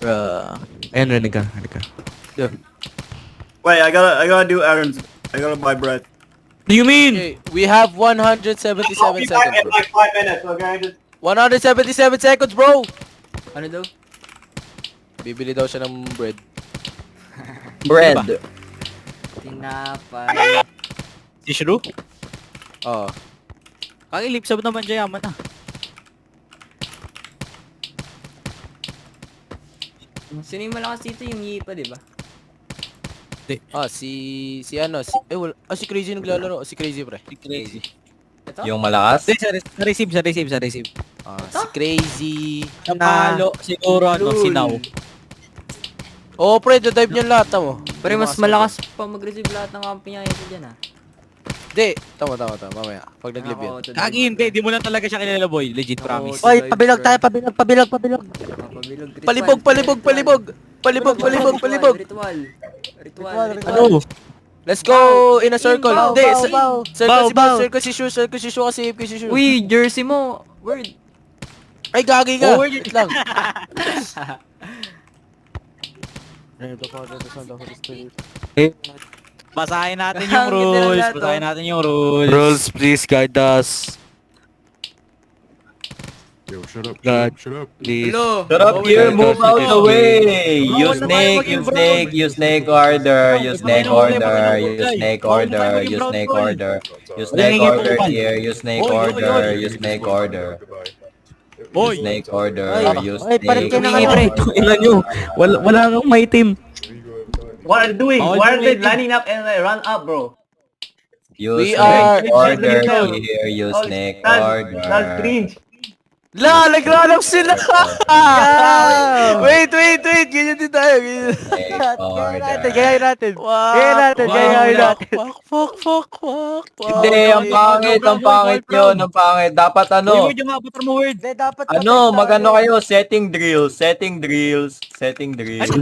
Ayan, ready ka. Yeah. Wait, I gotta do errands. I gotta buy bread. What do you mean? Okay, we have 177 seconds, bro. like 5 minutes, okay? 177 seconds, bro! Ano daw? Bibili daw siya ng bread. Bread. Tinapay. Si Shrew? Oo. Kakilipsab naman siya yaman ah. Sino yung malakas dito? Yung Yipa, di ba? Si Crazy naglalaro. Si Crazy, pre. Crazy. Ito? Yung malakas? Sa receive. Si Crazy. Sa palo, siguro ano, Lul. sinaw. Oo, pre, dive niya lahat, tamo. Pero mas malakas pa mag-receive lahat ng kampi niya ito dyan, ha? Hindi. Tama. Mamaya. Pag nag-live yun. Kagi hindi, di mo lang talaga siya kilala boy. Legit promise. Oy, Pabilog tayo, pabilog. Pabilog. Ritual. Ano? Let's go in a circle. Bow, Hindi, bow, circle si Shu kasi AFK si Shu. Uy, jersey mo. Word. Ay, gagi ka. Oh, Wait lang. Basahin natin yung Ang ganda ng rules. lahat, Basahin oh. natin yung rules. Rules, please guide us. Yo, shut up. God. Shut up. Please. Hello. Shut up here, move out the way! Bawal Use na tayo snake, maging use brown. snake, use snake order, use snake order, use snake order, Bawal na tayo use maging snake brown, order, use Wala snake nang order ipupan. here, use snake Oy, oy, order, oy. use snake order, Hoy! snake order, use Oy, parang snake kayo na order. Ilan nyo? Wala kang may team. What are you doing? Bawal Why are they tumitig. lining up and run up, bro? Use We snake are- order Oh, here, use Oh, snake that's order. cringe. La, naglalap sila. Wait. Ganyan din tayo. Ganyan. Snake Gaya order. natin. Fuck. Hindi, ang pangit yun, ang pangit. Dapat Uy, ano, word yung abutar mo word. Dapat ano, magano kayo, setting drills. Setting drills. Setting drills. Ako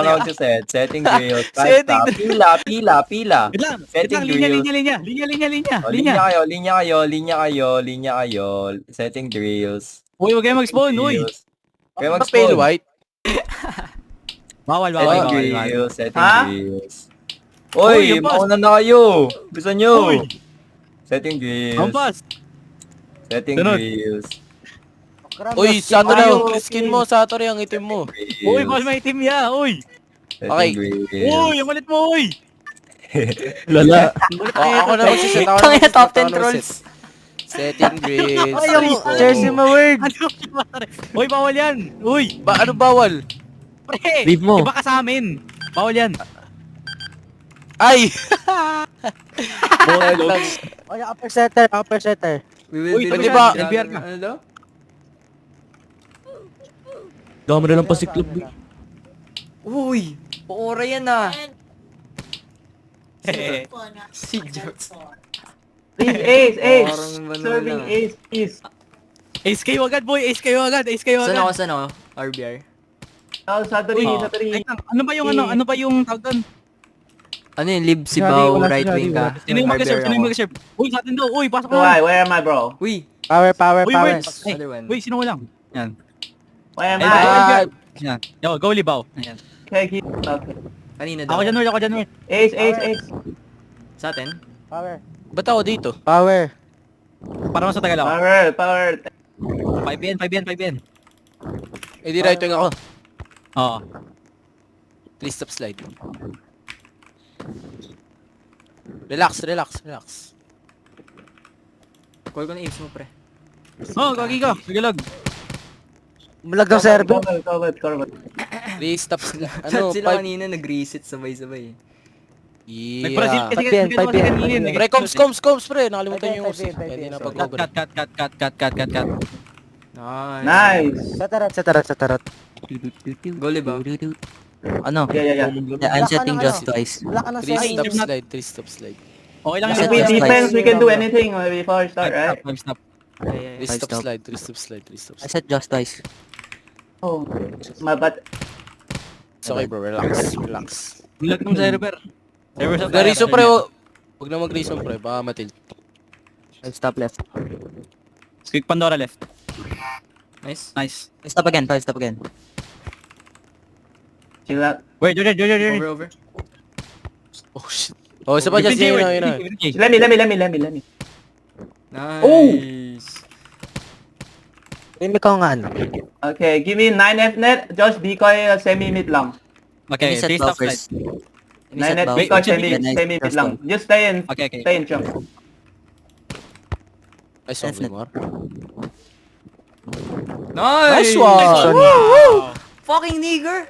na magsiset. Setting drills. Setting Pila. Wait lang. Setting Linya. O, linya kayo. Setting drills. Uy, huwag kayo mag-spawn, uy. Kaya Mas pale mag-spawn. white. Bawal. Setting Ha? drills. Uy, Uy, yung boss. mauna na kayo. Gusto nyo. Uy. Setting drills. Ampas. Setting Sunod. drills. Uy, Satori yung skin mo. Satori ang itim mo. Uy, bawal may team ya, uy. Okay. Uy, ang malit mo, uy. Lala. Ako na magsiset. Tangina, top 10 trolls. Setting grills. Ay, yung jersey mo word. Ano? Uy, bawal yan. Uy, Ano bawal? pre. Leave mo. Iba ka sa amin. Bawal yan. Ay! Ay, upper setter. Uy, pwede ba? LBR ka. Ano daw? Dami na lang pa si club. Uy, paora yan, ah. Si George. Please, ace. Parang manulang. Serving ace, please. Ace kayo agad, boy. Ace kayo agad. Saan ako? RBR? Oh, Satori. Wait lang. Ano ba yung tawag doon? Ano yun? Live si Sorry, Bao, wala right si wing Johnny, ka? Sino yung mag-serve? RBR ako. Uy, sa atin daw. Uy, pasok ka. Where am I, bro? Uy, Power. Uy, wait. Other one. Uy, sino ko lang? Yan. Where am Ay, I? Yan. Yo, go Libaw. Ayan. Okay. Kanina daw. Ako dyan, Nord. Ace. Sa atin? Power. Ba't ako dito? Power. Para mas matagal ako. Power. 5 yen. Eh di right wing ako. Oo. Please stop slide. Relax. Call ko na aims mo, pre. Oh, gagi ka. Gagalog. Bulag ng server. Cover. Please stop slide. Chat Ano? sila 5. kanina, nag-reset sabay-sabay. Nag-Brazil Yeah. kasi Five yen. kanina. Pre, comms, pre. Nakalimutan yung Five yen. Hindi na Cut. pag-google. Nice. Sa tarot. Go, Libaw. Ano? Yeah. I'm setting just twice. Wala ka na 3 stop slide. Okay lang Yes, yun. With yes, defense, yes. we can do anything before we start, right? Stop. 3 Five stop stop. slide. 3 stop slide. I said just twice. Oh, my butt. It's okay bro, relax. Bulag ng server. Server sa Mag-reason pre, huwag na mag-reason pre, baka matilt. I stop left. Quick Pandora left. Nice. Nice. Stop again, stop again. Chill out. Wait, George. Over. Oh shit. Oh, isa pa dyan. Yun na. Let me. Nice. Remake ko nga ano. Okay, give me 9F net. Josh, decoy semi-mid lang. Okay, Reset 3 bow stop slide. first. 9F bow. decoy Wait, semi-mid lang. Just stay in. Okay. Stay in chunk. Nice one, Definite. Wimar. Nice! Nice one! Fucking nigger!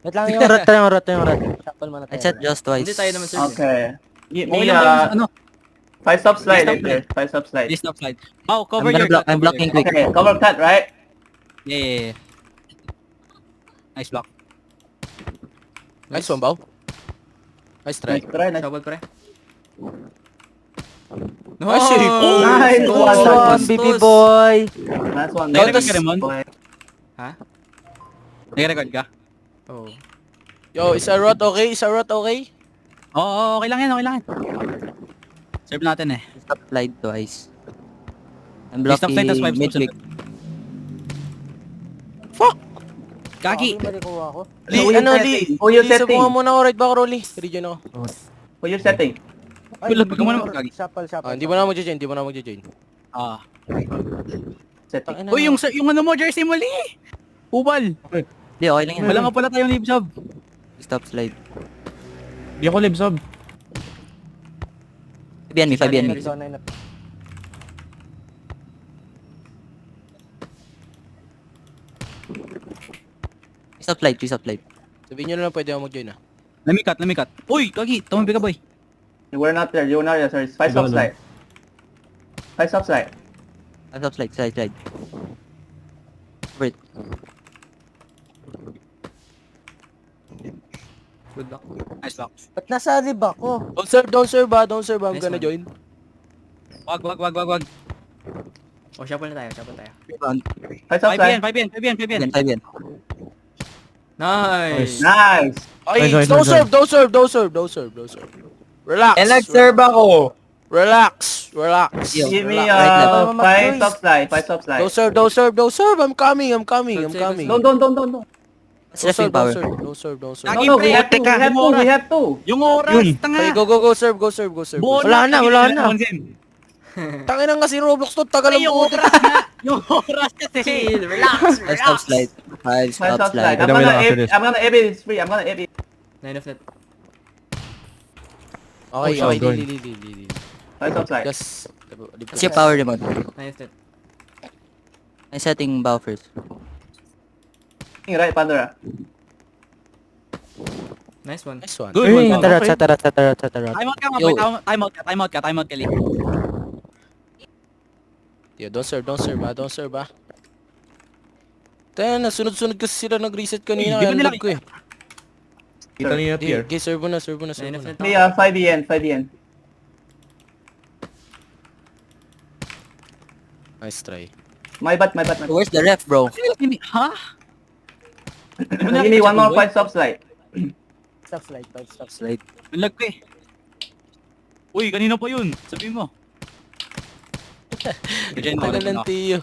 Wait lang yung rat. Shuffle mo na tayo. I set just twice. Hindi tayo naman sir. Okay. Give Okay me lang ba yung ano? 5 stop slide Stop later. 5 stop slide. 3 stop slide. Bow, cover your cut. I'm blocking quick. Okay, cover cut, right? Yeah. Nice block. Nice one, Bao. Nice try. Nice try, nice. Shuffle pre. Nice. Nice Tos, one, tos, BB tos. boy. Last one. Nag-record Nice. ka naman? Boy. Ha? Nag-record ka? Oh. Yo, is a rot okay? Oo, okay lang yan. Serve natin eh. Stop slide twice. I'm Please stop slide, tas blocking 5 mid steps quick. Kaki! Lee, Who you ano, setting? Lee? Who you Lee, setting? sabuhan mo na ako right back, Rolly. Regen ako. Who you setting? Kulog ka muna Kaki. Hindi mo na magja-join, Ah. Setting. Uy, yung ano mo, jersey mo, Lee! Ubal! Hindi, okay lang yan. Wala nga pala tayong live sub. Stop slide. Di ako live sub. 5 yan me. Stop slide. Sabihin nyo na lang pwede ako mag-join ah. Let me cut. Uy, Kaki, tumabi ka boy. You were not there, sir. 5 stop slide. 5 stop slide. Stop slide. Wait. Good luck. Nice block. Ba't nasa lib ako? Don't serve ah. I'm Nice gonna one. join. Wag. Oh, shuffle na tayo. 5 stop 5 slide. 5 yan. 5 yan. Nice! Nice. Ay, don't serve. Relax. Eh, nag-serve ako. Relax. Yo, Give me right left. 5 stop slide. 5 stop slide. Don't serve. I'm coming. Don't say, Don't. Stress yung power. Don't serve. No, Lagi, no, pre, we have to. Yung oras, tanga. Okay, go serve. Wala na. Tangin na nga si Roblox to, tagal ang Yung puti. oras na. Yung oras kasi. Chill, relax, 5 stop slide. 5 5 stop stop slide. slide. I'm gonna AB this free. I'm gonna AB. 9 of net. Okay, Oh, Li. 5 stop slide. Just... What's your power remote? 9 of net. I'm setting bow first. Right, Pandora. Nice one. Nice one. Good Uy, one. Satarat. Timeout ka Yo. nga, timeout ka, Lee. Yeah, don't serve ah. Tayo na, sunod-sunod kasi sila nag-reset kanina, Uy, di ba kaya nila- lag ko eh. Kita niyo Okay, here. okay, serve mo na. 9 of net. Me 5 EN. Nice try. My bad. Where's the ref, bro? Ha? Give me one more 5 stop slide. Stop slide. Nalag ko eh. Uy, kanina pa yun. Sabi mo. Tagal ng tiyo.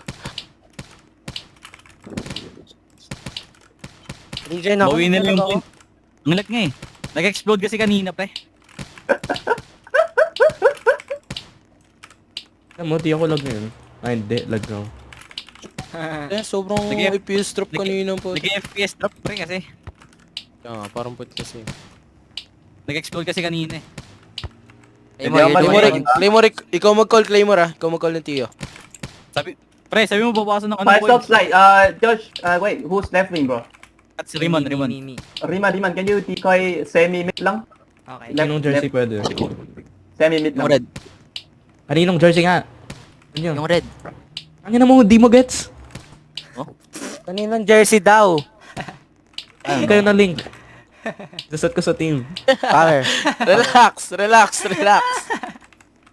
Regen ako. Bawi nila yung point. Ang lag nga eh. Nag-explode kasi kanina pre. Mo, di ako lag ngayon. Ay, hindi. Lag ako. Sobrang Nag- FPS drop kanina po. Nag-FPS drop pre kasi. Ah, parang put kasi. Nag-explode kasi kanina eh. Claymore, ikaw mag-call Claymore ah. Ikaw mag-call ng tiyo. Sabi mo babawasan ng 5 stop slide. Josh, wait, who's left wing, bro? At si Rimon. Me. Rima, can you decoy semi-mid lang? Okay. Kaninong jersey pwede? Semi-mid Yung lang. red. Kaninong jersey nga? Ano yun? Yung red. Ang ina mo, di mo gets? Kaninong jersey daw? Hindi kayo na link. Dasat ko sa team. Power. Relax.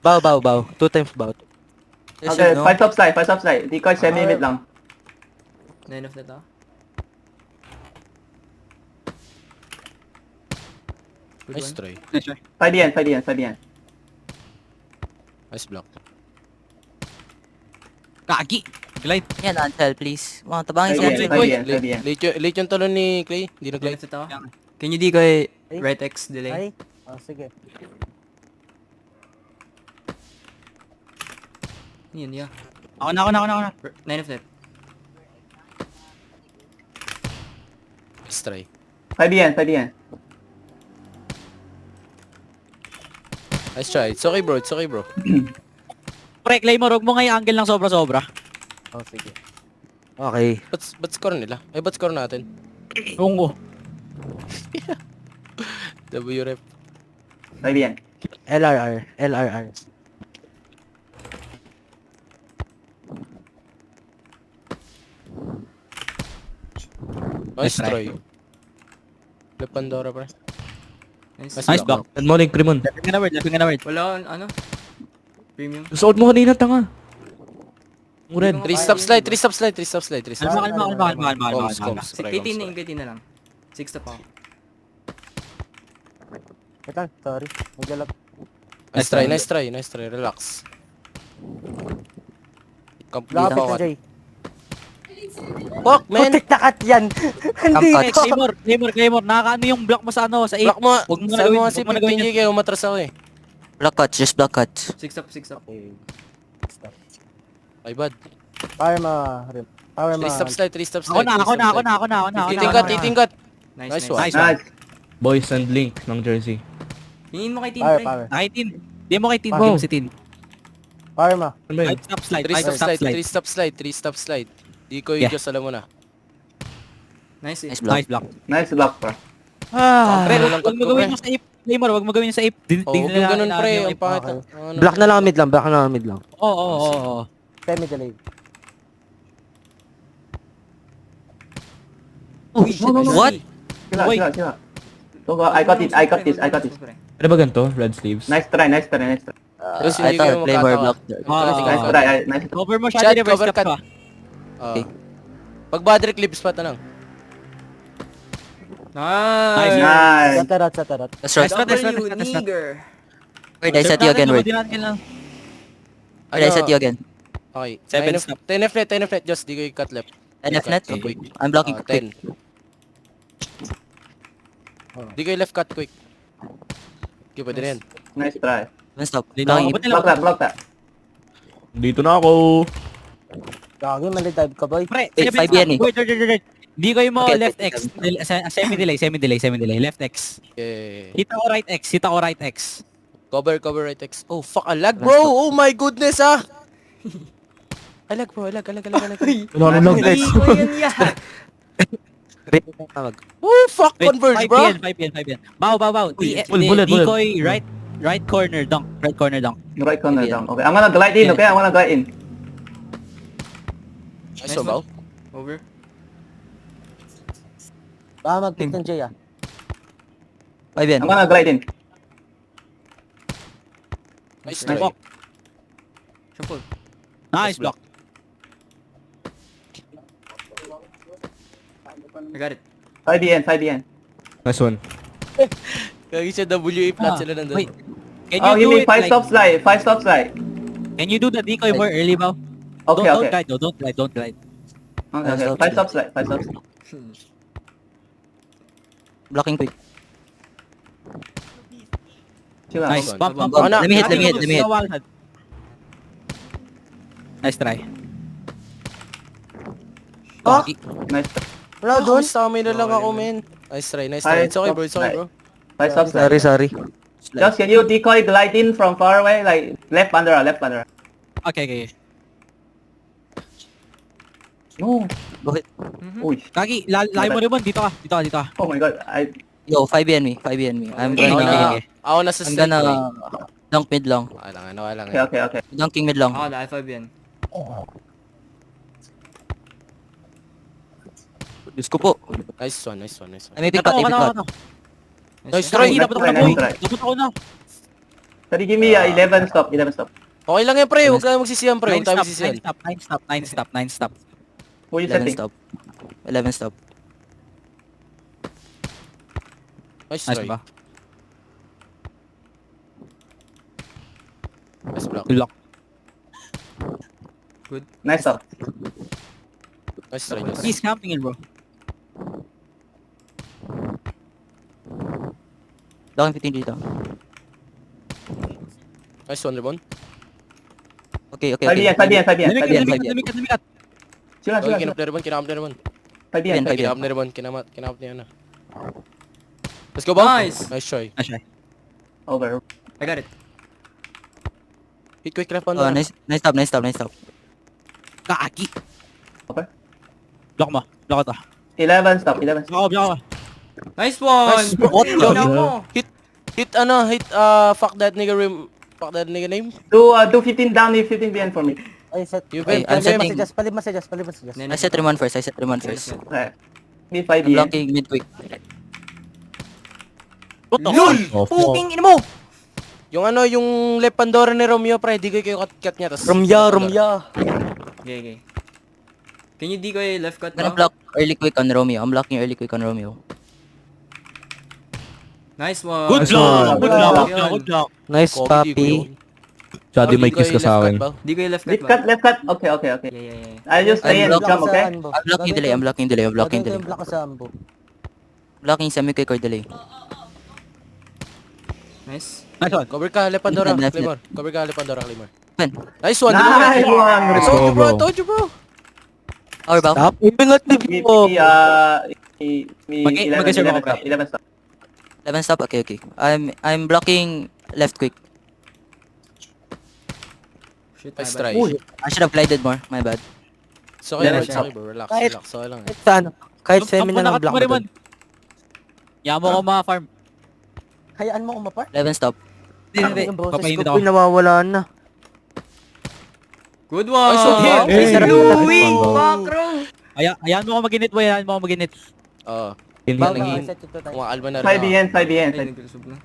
Bow. 2 times bow. Okay, 5 stop slide. Decoy semi-mid lang. 9 of net ako. Good Nice one. try. 5 EN. Nice block. Kaki. Glide. Yan, Ansel, please. Mga tabangin si 5 Ansel. yan, 5 yan, 5 yan. Late yung talon ni Clay. Hindi nag-glide. Benefit ako. Can you decoy right X delay? Ay, sige. Yun, yeah. Ako na. 9 of net. Let's try. 5 yan, 5 yan. Nice try. It's okay, bro. It's okay, bro. Pre, Claymore, huwag mo nga yung angle lang sobra-sobra. Oh, sige. Okay. Ba't score nila? Ay, ba't score natin? Oo. W rep. 5 yan. LRR. Nice Nice try. try. Le Pandora, pre. Nice. Nice block. Good morning, Primon. Left nga na word. Wala akong, ano? Premium. Suot mo kanina, tanga. Muren. 3 stop slide, 3 stop slide, 3 stop slide, 3 stop slide. Kalma. Comms, comms. Pre, 18 comms, na, pre. 18 na lang. 6 stop ako. Wait lang, sorry. Maglalap. Nice try. Relax. Complete Lapit pa na, Jay. Fuck, man! Putik na cut yan. Hindi Eh, ko. Claymore, nakakaano yung block mo sa ano, sa 8. Block mo, Huwag mo na sabi gawin, mo kasi huwag mo na gawin 15G kayo, umatras ako eh. Block cuts, just block cuts. 6 stop, 6 stop. Ay, bad. Power ma. 3 stop slide, 3 stop Ako slide. na. Titingkat. Nice, Nice nice. one. Nice one. Nice. Boys and Link ng jersey. Hingin mo kay team, Power, pre. power. Nakaitin. Di mo kay Tin, Wow. di mo si Tin. Power ma. Ano ba yun? 5 stop slide, 3 5 stop stop slide, slide. 3 stop slide, 3 stop slide. Di ko Yeah. yung Diyos, alam mo na. Nice, eh. Nice block. Nice block. Nice block, bro. Pre, Walang huwag mo cut ko, gawin pre. mo sa 8. Claymore, huwag mo gawin sa 8. Oo, huwag yung ganun, pre. Ang pangit. Okay. Ano? Block na lang mid lang, block na lang mid lang. Oo. Semi delay. What? Sila, Wait. sila. So, I got it. Ano ba ganito? Red sleeves? Nice try. Tapos I hindi kayo thought Claymore magkatawa. block. Nice try. Nice. Cover mo siya, Chat, reverse cover step cut. pa. Oo. Pag Badrick lips pa, tanong. Nice. Nice. Sa tarot. That's right. Nice. W, nigger. Wait, I set you again, wait. Wait, I set you again. Okay. 7 9 stop. 10 F net, just di ko i-cut left. NF net? Cut, quick. I'm blocking quick. 10. Di ko i-left cut quick. Okay, pwede na yan. Nice try. Don't stop. Dito Blocking. ako. Block that. Dito na ako. Gagi, mali type ka, boy. Pre, Wait, 5 yan eh. Wait. Di ko yung mo Okay, left okay. X. Semi-delay. Left X. Okay. Hita ko right X. Cover right X. Oh, fuck, a lag, bro! Oh my goodness, ah! I lag, bro. I lag. Wala na lang. Hindi ko yan yan. Tawag. Oh, fuck, Wait, converge, 5 bro! yan. Bow. Bullet. Decoy, right corner dunk. Right corner Yeah. down. Okay, I'm gonna glide in, okay? I'm gonna glide in. Nice, so, bow. Over. Baka mag-pick ng Jay, ah. 5 yan. I'm gonna glide in. Nice Nice try. block. Shuffle. Nice block. I got it. 5 yan. Nice one. Kagi siya WA flat sila nandun. Wait. Can Oh, you give do me it 5 like, stop slide. 5 stop slide. can you do the decoy more early, Bow? Okay, Don't okay. glide though, don't glide. Okay. 5 stop slide. 5 stop slide. Blocking quick. Chill out. Nice. Bump. Ako na. Let me hit. Nice try. Oh! Nice. Wala Oh, doon. stamina lang ako, man. Nice try. It's okay, bro. It's okay, bro. 5 stop slide. Sorry. Just can you decoy glide in from far away? Like left under. Okay. No. Go hit. Uy. Kagi, layo mo rin dito ka. Oh my god. Yo, 5 yan me. I'm Okay, gonna... Ako na sa I'm slide. gonna... Dunk mid lang. Okay lang. Okay. Dunking mid lang. Ako na, I5 yan. Diyos ko po. Nice one. I may pick cut. Nice try. Dapat ako na. Sorry, give me 11 stop. Okay lang yan, pre. Huwag ka magsisiyan, pre. Huwag tayo magsisiyan. 9 stop. Who you 11 setting? stop. 11 stop. Nice Nice try. ba? Nice block. Lock. Nice stop. Nice try, Joss. He's camping in, bro. Blocking 15 dito. Nice one, rebound. Okay. 5 BN, 5 BN, 5 BN, 5 BN. Lumikat. Sila, Okay, sila, kinap sila. na rebound, kinap na rebound. 5 BN, 5 BN. Kinap na rebound, kinap niya na. Let's go, bang! Nice. Nice try. Nice try. Over. I got it. Hit quick left on Oh, nice stop. Kaki. Okay. Block mo. Block to. 11 stop, 11 stop. Block. Nice one! Nice, bro. What Yo, mo? Fuck that nigga name. Do 15 down, 15 BN for me. Ay, set. You Okay, can I'm setting. Palib messages. I set Rim 1 first. Okay. Mid 5 I'm BN. blocking mid quick. What the LOL! fuck? Puking ina mo! Yung left Pandora ni Romeo, pre, di ko kayo cut niya, tas... Rumya. Okay. Can you decoy left cut I'm gonna now? block early quick on Romeo. I'm blocking early quick on Romeo. Nice one! Good luck. Nice Kobe, di ko yun. Shady Oh, may di ko kiss ka yung sa left akin. cut ba? Decoy left cut Left ba? cut, left cut. Okay. Yeah. I'll just stay I'm and block jump, okay? I'm blocking delay. I'm blocking delay. Block ko sa Ambo. Blocking semi-quick or delay. Nice. Nice one. Cover ka, left Pandora, Left, Claymore. Cover ka, left Pandora, Claymore. Ben. Nice one! Nice one! Let's go, bro. Told you, bro! Our bow. Me, Mag-serve ako, 11 stop, 11 stop. 11 stop. Okay. I'm blocking left quick. Shit, Nice my bad. try. I should have glided more. My bad. It's okay, bro. Left It's okay, bro. Relax, Kahit- relax. Okay lang. Sa ano? Kahit semi na lang Ang block mo Rimon. doon. Yaman ko ma-farm. Hayaan mo umapar. 11 stop. Hindi. Yung boses Papainit ko ako. po nawawala na. Good one! Nice one, hit. Hey. Louie! Wow. Fuck, bro! Ayan mo ko mag-init, boy. Ayan mo ko mag-init. Oo. Bago naging- set ito tayo. Mga alba na rin. 5 BN, 5 BN. Ay, nagkalusog na.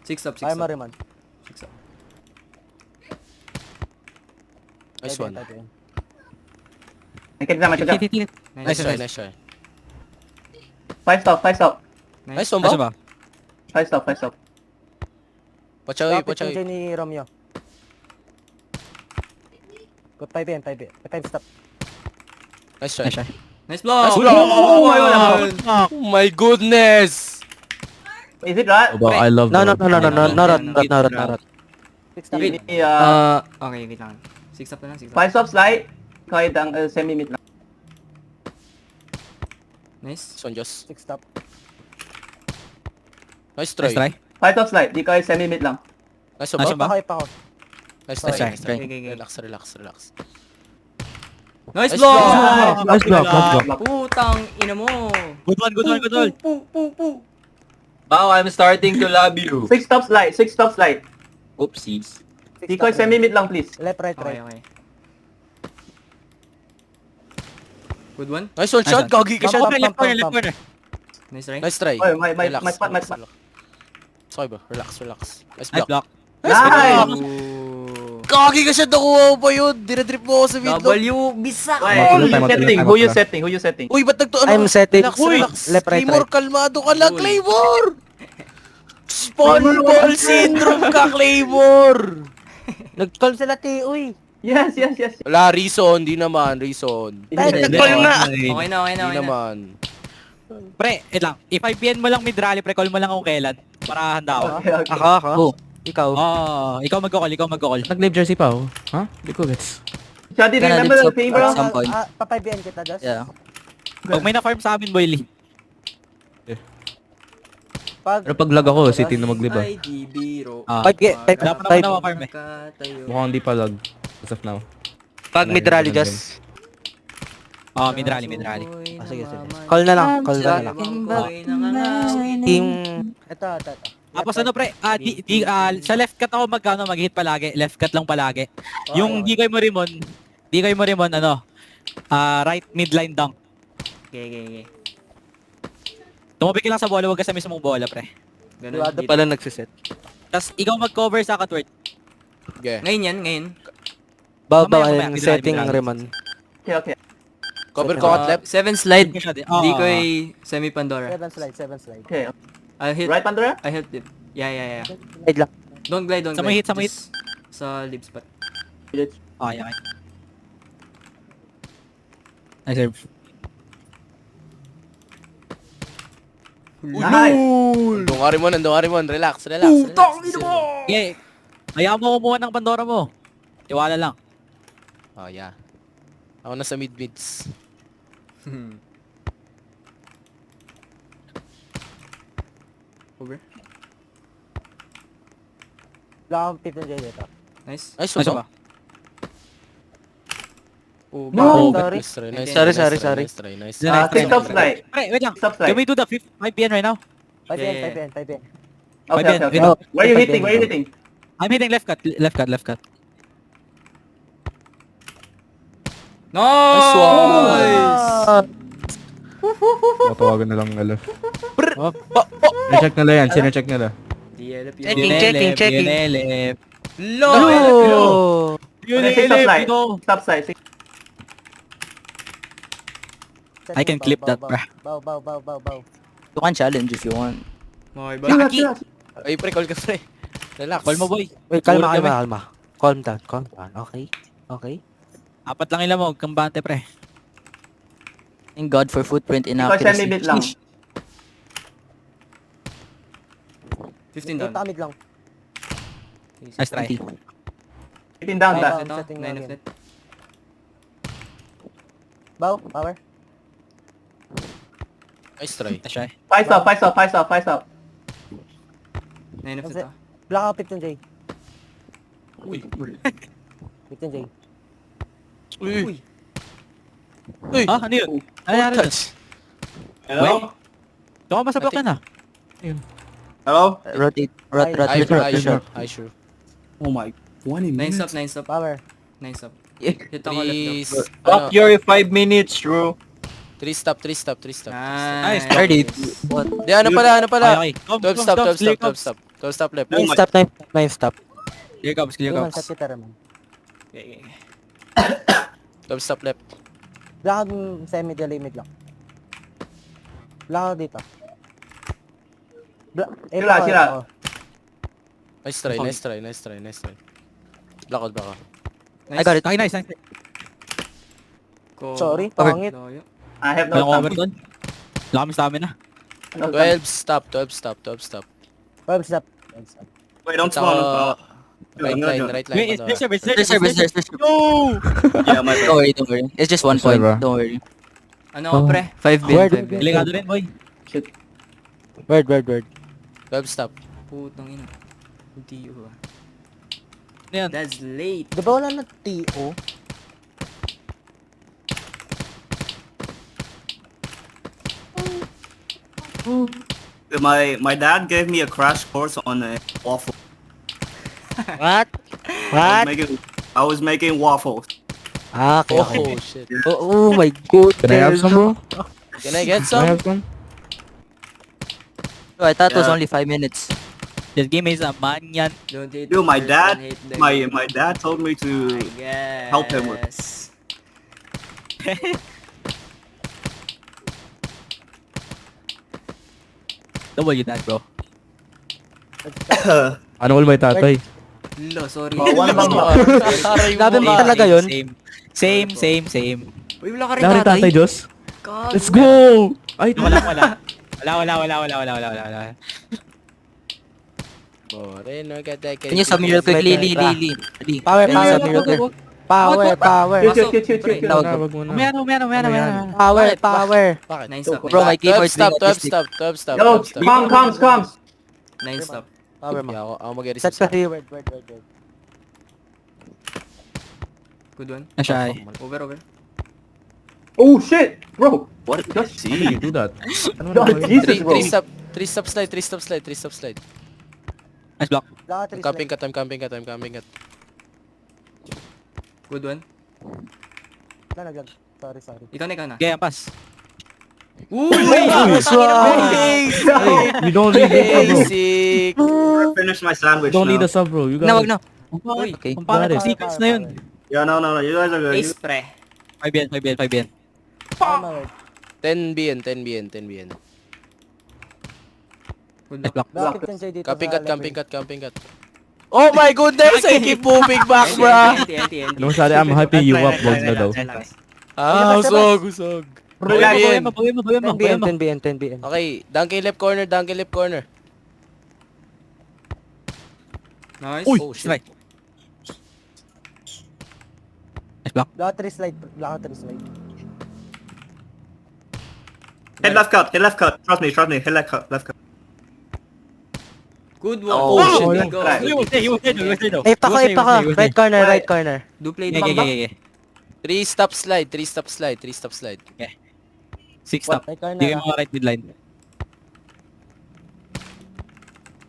6 up. Ay, Mariman. 6 up. Nice one. Nakikita naman siya. Tinit. Nice try, nice try. 5 stop, 5 stop. Nice one, Nice ba? ba? 5 stop, 5 stop. Pachawi, Kapit yung pachawi. ni Romeo. Good 5 yan, 5 stop. Nice try. Nice try. Nice block! Oh my goodness! Is it right? I love No, that. not. 6 stop. Ni, Okay, wait lang. 6 up na lang, 6 up. 5 stop slide. Kahit ang semi-mid lang. Nice. Son Diyos. 6 stop. Nice try. Nice try. 5 stop slide. Di kahit semi-mid lang. Nice one, Nice ba? one, ba? Okay pa ako. Nice Nice try. try. Try. Okay. Relax. Nice Nice block! block! Nice block. Putang ina mo! Good one. Pu! Wow, I'm starting to love you. 6 stop slide. 6 stop slide. Oopsies. Di kahit semi-mid lang, please. Left, right. Okay. Good one. Nice one shot. Gagi ka siya. Left corner. Nice try. Nice try. Oh, my Relax, spot. relax. Sorry, bro. Relax. Nice Nice block. block. Nice! Ooh. Gagi ka siya. Nakuha pa yun. Dinadrip mo ako sa video. W, bisak! Who you setting? Uy, ba't nagto? I'm setting. Relax. Left, right. Claymore, kalmado ka lang, Cool. Claymore! Spawn ball syndrome ka, Claymore! Nag-call sila uy. Yes. Wala, reason. Di naman, reason. Nag-call na. Okay na. Di naman. Pre, wait lang. I-5pn mo lang mid-rally, pre. Call mo lang kung kailan. Para handa ako. Okay. Ako. Go. Ikaw. Ikaw mag-call. Nag-live jersey pa oh. Ha? Di ko gets. Shadi, Gonna remember live the thing, bro? some point. Papaybian kita, Josh. Yeah. Pag may na-farm sa amin, boy Lee. Pero pag lag ako, city na mag-live ah. Ay, di biro. Wala pa naman Five. na ma-farm eh. Mukhang di pa lag. As of now. Pag mid-rally, Josh. Mid-rally. Sige. Call na lang. Team... Ito. Tapos ano pre, sa left cut ako mag-hit palagi. Left cut lang palagi. Yung di kayo mo rimon, right midline dunk. Okay. Tumabik ka lang sa bola, huwag ka sa mismong bola pre. Ganun. Duwado pala nagsiset. Tapos ikaw mag-cover sa Catward. Okay. Ngayon. Mamaya, Yung setting ng mid-rally. Reman. Okay. Cover ko at left. 7 slide. Oo. Di ko semi Pandora. 7 slide. Okay. I'll hit. Right, Pandora? I hit it. Yeah. Slide lang. Don't glide. Sa may hit. Just sa lip spot. Okay. I serve. Nice. Nandun ka rin. Relax. Okay. Hayaan mo kumuha ng Pandora mo. Tiwala lang. Oh, yeah. Ako na sa mid-mids. Over. Wala akong 15 J dito. Nice. Ay, Ano suso. ba? Oh, No, back. sorry. Nice Sorry, sorry. Nice. Then I- 6 top slide. Pre, wait lang. 6 top Can slide. we do the 5 PM right now? 5 PM, Yeah. 5 PM, 5 PM. Okay, Five okay, yan. okay. Where are you hitting? Where are you hitting? I'm hitting left cut. Nice one. Matawagan na lang nila. Oh. Sinecheck nila yan. Sinecheck nila. DLF yun. Checking. Yunelep. LOL! Okay, 6 top slide. Stop slide. I can clip that, bruh. Bow. You can challenge if you want. Okay ba? Laki. Ay, pre, call ka, pre. Relax. Call mo, boy. Wait, Siguro kalma. Calm down. Okay. 4 lang ilan mo. Kambante, pre. Thank God for footprint Ikaw siya inaccuracy. limit lang. 15 Wait, down. mid lang. Nice try. 18 down, Ay, dash. Ito, setting 9 of namin. net. Bow, power. Nice try. Nice try. 5 stop. 9 of That's net. it. Black out 15 J. Uy. 15 J. Uy. Ha? Ano yun? Ano nangyari dun? Hello? Doon ka ba sa block yan, ah? Hello? Rotate. I sure. Oh my, 20 9 stop. Power. 9 stop. Hit ako left Please. Fuck your 5 minutes, Drew. 3 stop. Nice. 30. What? Di, ano pala? Okay. 12 stop. 12 stop left. 9 stop. Clear comes. Iwan sa kita naman. Okay. 12 stop left. Black out semi-delay mid lang. Black out dito. Sila. Nice try. Blackout. I got it. Okay, nice. Sorry, pangit. Loyo. I have Walang no over stamina. doon. Wala kami stamina. 12 stop. 12 stop. Wait, don't Saka, right line. Wait, there's service. There's No! Yeah, my bad. Don't worry. It's just 1 point. Sorry, bro. Don't worry. Ano ako, pre? 5 Word. bin. Delikado rin, boy. Shit. Word. 12 stop. Putang ina. TO ah. Ano yan? That's late. Di ba wala na TO? My dad gave me a crash course on waffle. What? I was making waffles. Okay. Oh, shit. Oh my god. Can I have some, bro? Can I get Can I some? have some? Oh, I thought it was Yeah. only 5 minutes. This game is a man yan. Don't hate Dude, my the dad, person, hate the my dad told me to help him with. Yes. Double that, bro. Ano all my tatay? Lo, sorry. Oh, one bang ba? Taray mo. Grabe ba talaga yun? Same. Uy, wala ka rin Dari tatay. tatay, Diyos. God. Let's go! Ay, Wala. Can you sub me real quick? Lee. Power, Can you sub me real quick? Power. Shoot. wag mo na. Umano. Power. Bakit? 9 stop. Bro, my 12 keyboard's stop. doing autistic. 12 stop. Yo, comms. 9 stop. Power mo. Yeah, ako mag-reset. Set ka word. Good one. Nashy. Over. Oh shit, bro. What? Just How do you do that? Ano God, na Jesus, bro. 3 stop slide. Nice block. Black out I'm 3 camping cut. Good one. Naglag. Sorry. Ikaw na. Okay, pass. Uy! You don't need a sub, bro. Basic. Finish my sandwich You don't need now. a sub, bro. You No, got it. wag na. Okay. Kung paano Got it. yung sequence na yun. Yeah, no. You guys are good. Ace, pre. 5 yan. 10 BN. Good Nice luck. block. Black 15 J dito. Camping cut. Oh my goodness! I keep moving back, bruh. NT. Ano masyari, I'm hyping you up, wag na daw. Relax. Usog. Bagay mo. 10 BM, 10 BM. Okay, donkey left corner. Nice. Uy, Oh, shit. strike. Nice block. Block 3 slide. Block 3 slide. Hit left cut. Trust me. Hit left cut. Good one. Oh, shit. Go. He was there. Ay, pako. Right corner. Do play Okay. 3 stop slide. 6 stop. Right corner. Hindi mo right midline.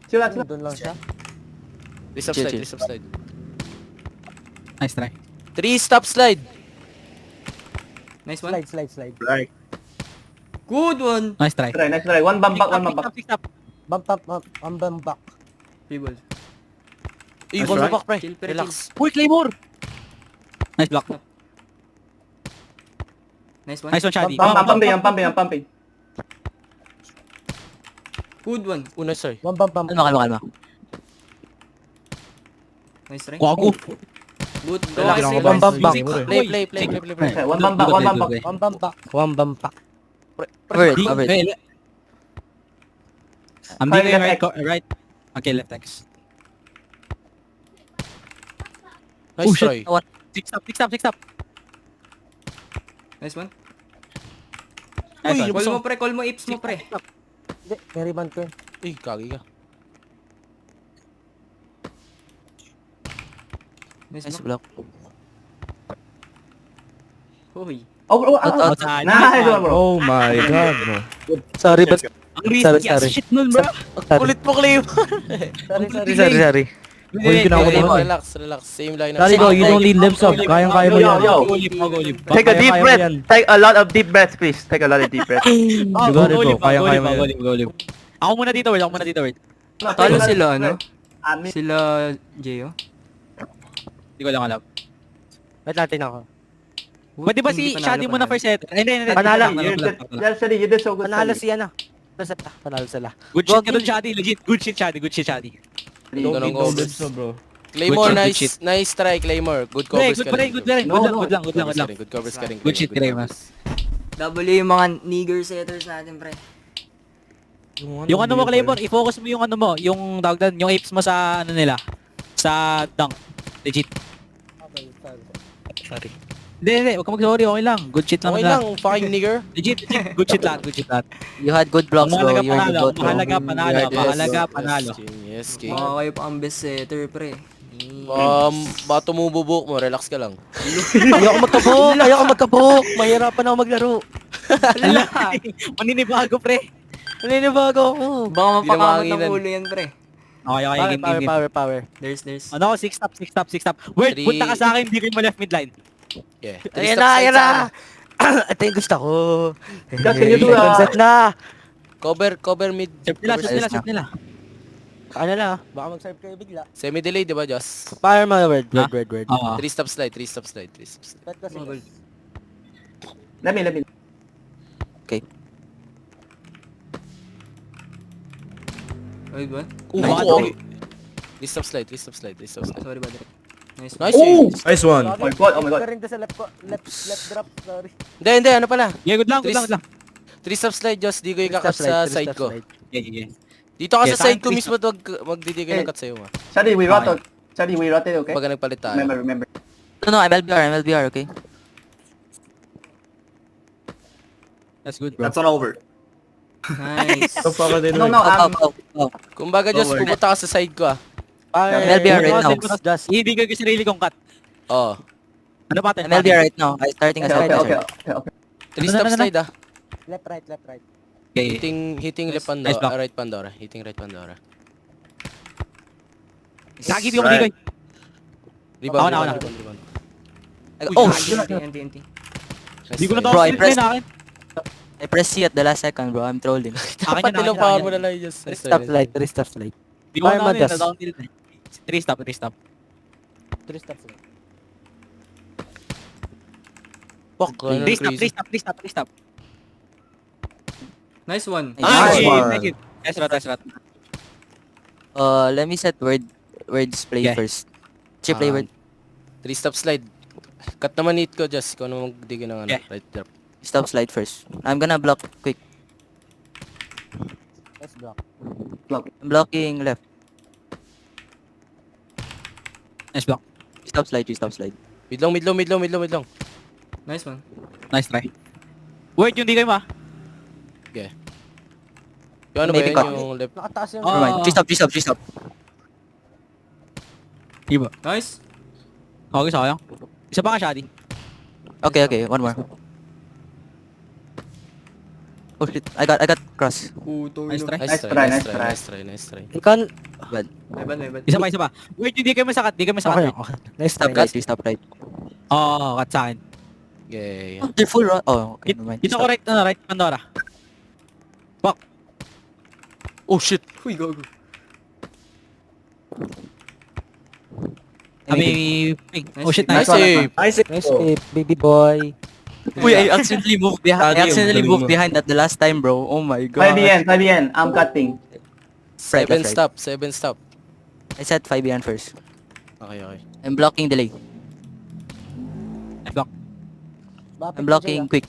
Chill out. Doon lang siya. 3 stop slide. Nice try. 3 stop slide. Nice one. Slide. Right. Good one. Nice try. Nice try. One bump back. 6 stop. Bump back. Dribble. Uy, That's one right. back, pre. Chill, pre, Relax. Uy, Claymore! Nice block. Nice one. Nice one, Shadi. I'm pumping. Good one. Una, sir. One bump. Kalma. Nice try. Wago. Good. Relax. One bump back. Play. Okay, one bump back. One bump back. Cover Di- it. eh, I'm Ay, digging left right. Okay, left X. Nice Oh, shit. try. 6 stop. Nice one. Nice one. Call mo ips mo, pre. Hindi, may rebound ko yun. Uy, kagi ka. Nice block. Hoy. Outside. Nice one, bro. Oh my god, bro. Sorry, but... Ang risky as Sorry. shit nun, bro. Kulit mo, Cleo. Sorry. Relax. Same line. you don't need lips up. Kayang-kaya mo yan. Yo. Go live. Take a deep breath. Take a lot of deep breaths, please. Take a lot of deep breaths. You got it, bro. Kaya-kaya mo yan. Go live. Ako muna dito, Word. Talo sila, ano? Amin. Sila Jeyo. Hindi ko lang alam. Wait natin ako. Pwede ba si Shadi muna first set? Hindi. Panalo. You did so good. Panalo Shadi. si ano. Panalo sila. Good shit ka dun, Shadi. Legit. Good shit, Shadi. Don't overs. bro. Claymore, Good shit. nice try, Claymore. Good covers Good ka rin. pa rin. Good lang. Good covers ka rin. Good shit, Claymore. W yung mga nigger setters natin, pre. Yung ano mo, Claymore, i-focus mo yung ano mo, yung tawag doon, yung apes mo sa ano nila. Sa dunk. Legit. Sorry. Hindi, huwag ka mag-sorry, okay lang. Good shit lang. Okay lahat. lang, fucking nigger. Legit. Good shit lahat. You had good blocks, bro. You were good, bro. Mahalaga, panalo. Yes, king. Mga kayo pa ang best setter, pre. Baka tumububuk mo, relax ka lang. Ayoko magkabuk. Mahirapan ako maglaro. Ala, maninibago, pre. Naninibago ako. Baka mapakamot ng Pinamahanginan. ulo yan, pre. Okay, game. Power. There's. Ano, 6 stop. Word, Three. punta ka sa akin, hindi ko mo left midline. Yeah. Ayan na. Ito yung gusto ko. Just can you do Set na. Cover mid. Serve nila. Ano na, baka mag-serve kayo bigla. Semi-delay, di ba, Joss? Fire mo, word. Ha? Oo. 3 stop slide. Bet kasi. Let me. Ay, ba? Okay. 3 stop slide. Sorry, brother. Nice. Nice. Nice one. Oh my god. Ka rin doon sa left drop, sorry. Hindi, ano pala? Yeah, good lang. 3 stop slide, Joss. Di ko ikakat sa side ko. Yeah. Dito ka Yeah, sa side ko three mismo at magdidigay ng cut sa'yo, ma. Shadi, we rotate, okay? Pag nagpalit tayo. Remember. No, MLBR, okay? That's good, bro. That's not over. Nice. So far, they No, doing. Kumbaga, Joss, pumunta ka sa side ko, ah. MLBR right now. Just Ibigay ko sarili kong cut. Oh. Ano pa? MLBR right now. I starting as Okay. 3 stop slide, ah. left, right. Okay. Hitting left Nice block. right Pandora. Hitting right Pandora. Lagi di ko maligay. Rebound. Ako na. Rebound. Oh, NT. Di ko na Bro, I daw pressed- na akin. I pressed C at the last second, bro. I'm trolling. Akin Dapat yun, nilang akin power yun. mo na lang, Joss. 3 stop slide. Di ko na Fire ano Madas. na down tilt. 3 stop. 3 stop slide. Fuck, 3 stop. Nice one. Nice one. Thank you. Nice rat. Let me set words play Yeah. first. Chip play word. 3 stop slide. Cut naman need ko, just kung ano magdigin ng ano, Yeah. right drop. Stop slide first. I'm gonna block quick. Let's block. I'm blocking left. Nice block. Stop slide, stop slide. Mid long. Nice one. Nice try. Wait, yung di kayo ma. Yung ano ba Maybe yun, cut. yung left? Nakataas yung... Oh. Never mind. Three stop. Iba. Nice. Okay, sayang. Isa pa ka, Shadi. Okay, one more. Oh shit, I got cross. Puto. Nice try. Nice try. Ikaw... Bad. May bad. Isa pa. Wait, hindi kayo masakat. Di kayo Okay, masakat. okay. Nice Stop try. right, stop right. Oo, cut sa akin. Yeah. They're full run. Oh, okay, never mind. Dito ko right, right, Pandora. Oh shit! Uy, go. Kami, oh shit, Nice nice. save! Nice. Nice save, baby boy. Uy, I accidentally moved behind. I accidentally moved behind at the last time, bro. Oh my god. 5 I'm cutting. Right, Seven left, right. stop. I said 5 behind first. Okay. I'm blocking delay. Block. I'm blocking quick.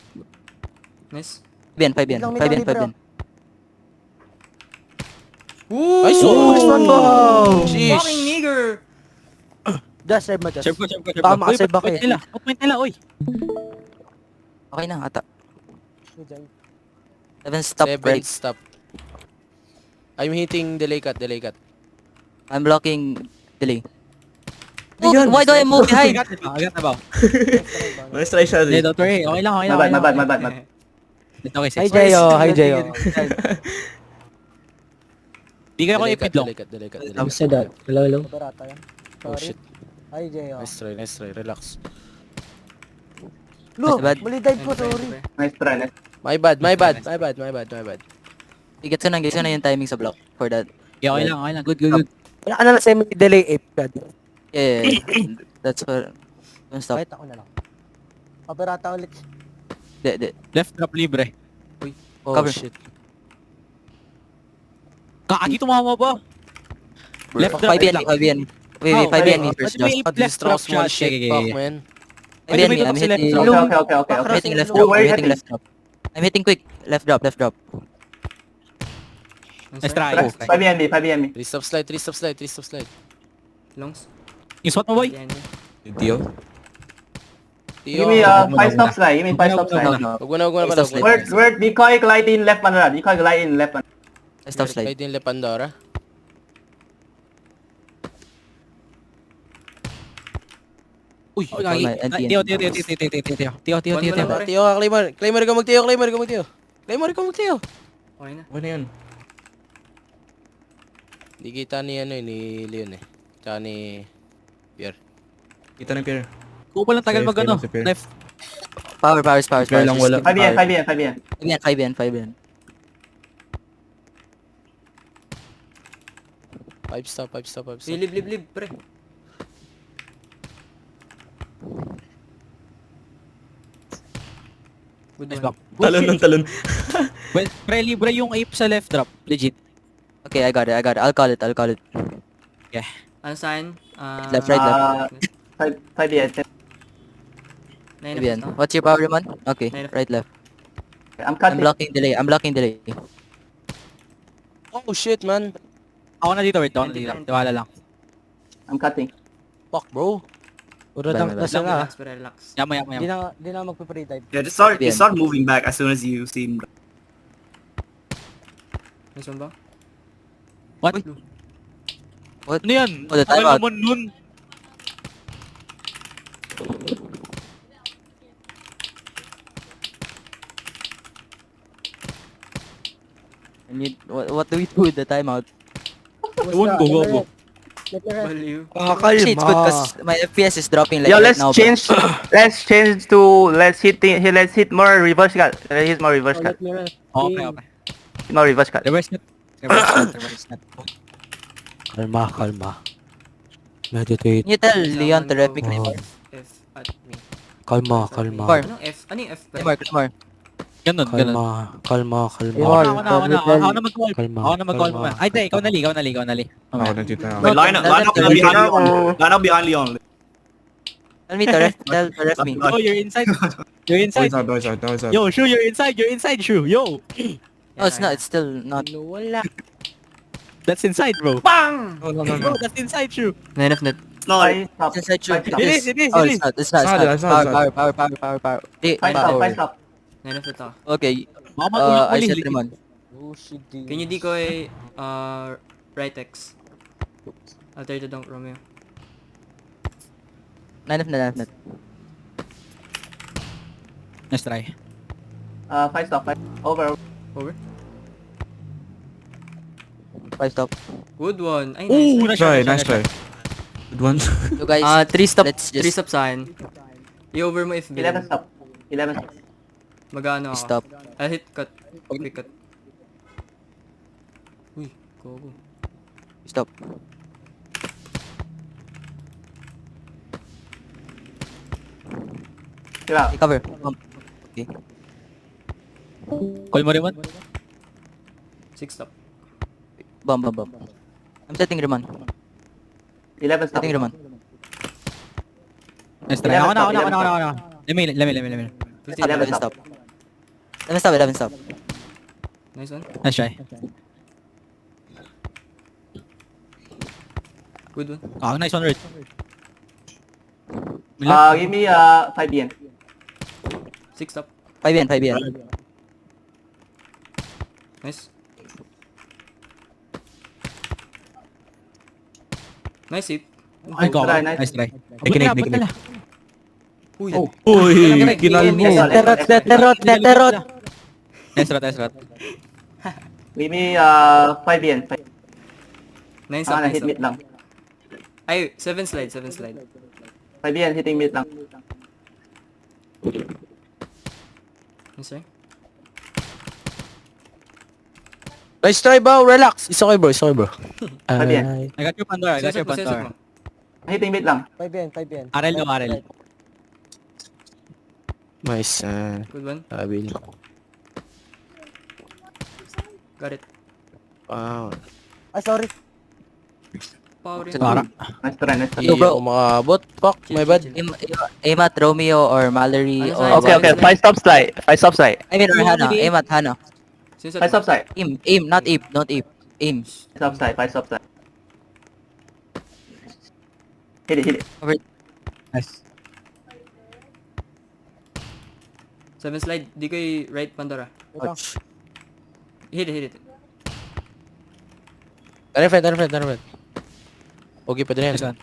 Nice. 5 behind. Woo! Nice one! Nice one, bro! Sheesh! Fucking nigger! Just serve mo, just. Serve ko. Baka makasave ba kayo? Point nila, oy. Okay na, ata. Good job. 7 stop right. Stop. I'm hitting delay cut. I'm blocking delay. Oh, why do I move behind? Agad na ba? Nice try, Shadi. Hindi, don't worry. Okay lang. My bad. Okay, Hi, safe. Jayo. Di kayo ko ipidlong. Delay cut. Said that. Hello. Barata yan. Oh Sorry. shit. Hi, Jayo. Nice try. Relax. Look, Bad. mali dive ko, sorry. Nice try. My bad. Gets ko na yung timing sa block for that. Yeah, okay lang. Good. Wala ka na lang semi-delay ape ka. Yeah. That's for... Don't stop. Kahit ako na lang. Barata ulit. De. Left drop libre. Oh Cover. shit. Kaki tumama ba? Left drop. 5 BN. Wait, 5 BN first. May Just. left drop small shot. shit, fuck man. Pwede may I'm tutok si left hitting... drop. Okay. I'm hitting left Where drop. are you hitting? I'm hitting quick. Left drop. Nice try. 5 BNB. 3 stop slide. Longs. Yung spot mo, boy. Yan. Tio. Give me 5 stop slide. Wag mo na pala. Word, decoy glide in left Pandora. Stop slide. Kahit yung left Pandora. Uy, NT. Tio. Tiyo ka, Claymore ka mag-tiyo. Okay na. Ano yun? Di kita ni Leon eh. Tsaka ni Pierre. Kita ng Pierre. Kung palang tagal Safe, mag ano. kailan si Pierre? Left. Power. Pierre lang wala. 5 BN. 5 BN. 5 stop. Live, pre. Good Nice one. block. Talon. Well, pre, libre yung ape sa left drop. Legit. Okay, I got it. I'll call it. Ano sign? Left, right, 5 BN. 9 BN. What's your power, man? Okay, Nine. right, left. I'm I'm cutting. blocking delay. Oh shit man. Ako na dito, wait. Tiwala lang. I'm cutting. Fuck bro. Puro Bye, bye, bye. dasal na. Relax. Yama. Di na magpe-pre dive. Yeah, just Yeah. start moving back as soon as you see him. Nice one ba? What? What? Ano yan? Oh, the timeout. Naman nun. What do we do with the timeout? Ewan ko, go. Baliw. Actually, it's good because my FPS is dropping like Yo, right let's now. change. Let's hit more reverse cut. Hit more reverse cut. Okay. More reverse cut. Reverse net. Kalma. Meditate. Can you tell Leon to rep me Claymore? F at me. Kalma. Four. Anong F? Ano yung F ba? Claymore. Ganun. Kalma. Ako na mag-call. Kalma. Ako na mag-call mo. Ay, ikaw nali. Ako nandito na. Wait, line up behind Leon. Tell me to ref, tell to ref me. Yo, you're inside. You're inside. Yo, Shu, you're inside. You're inside, Shu. Yo. No, it's not. It's still not. Wala. That's inside, bro. Bang! No. Bro, that's inside, Shu. 9 of net. Five stop. It's inside shoot. Five stop. It is, it is, Oh, it it's is. not. It's not. It's not. Power. Five stop. Five stop. 9 of net ako. Okay. Mama, I uli, set uli. Ramon. Can you decoy right X? I'll try to dunk Romeo. 9 of net. Nice try. Five stop. Five. Over. Over. 5 stop. Good one. Ay, Ooh, nice. nice try. Good one. So guys, 3 stop. let's just 3 stop sa akin. I-over mo if 11 stop. 11 stop. Mag-ano ako. stop. I'll hit cut. Quick cut. Uy, go. Stop. Diba? Okay, cover. Okay. Call mo, Raymond. 6 stop. Bomb. I'm setting Ramon. 11 stop. Setting Ramon. Nice try. Ako na. Let me. Stop. 11 Stop. stop. 11 stop. Nice one. Nice try. Good one. Nice one, Red. Give me 5 yen. 6 stop. 5 yan. Nice. Nice hit. Ay, go. try, Nice try. Nikinig. Uy. Uy, kinal mo. Letterot. Nice rot. Give me 5 yen. 9 stop. 9 Hit stop. mid lang. Ay, 7 slide. 5 yen, hitting mid lang. Nice try. Nice try, bro. Relax. It's okay, bro. 5 yen. I got your Pandora. Sinesip mo. Hitting mid lang. 5 yen. RL no, RL. Nice. Good one. Abil. Got it. Wow. Ay, sorry. Power in. Para. Nice try. Yo, bro. Ako makabot. Fuck, my bad. Amat, Romeo, or Mallory, Ano or... sa'yo? Okay. 5 stop slide. 5 stop slide. I mean, or Hana. Amat, Hana. 5 stop slide. Aim, not Ape, not Ape. Aim. 5 stop slide. 5 stop slide. Hit it. Nice. 7 slide. Di ko right Pandora. Ouch. Hit it. Turn. Okay, pwede na yan. Nice one.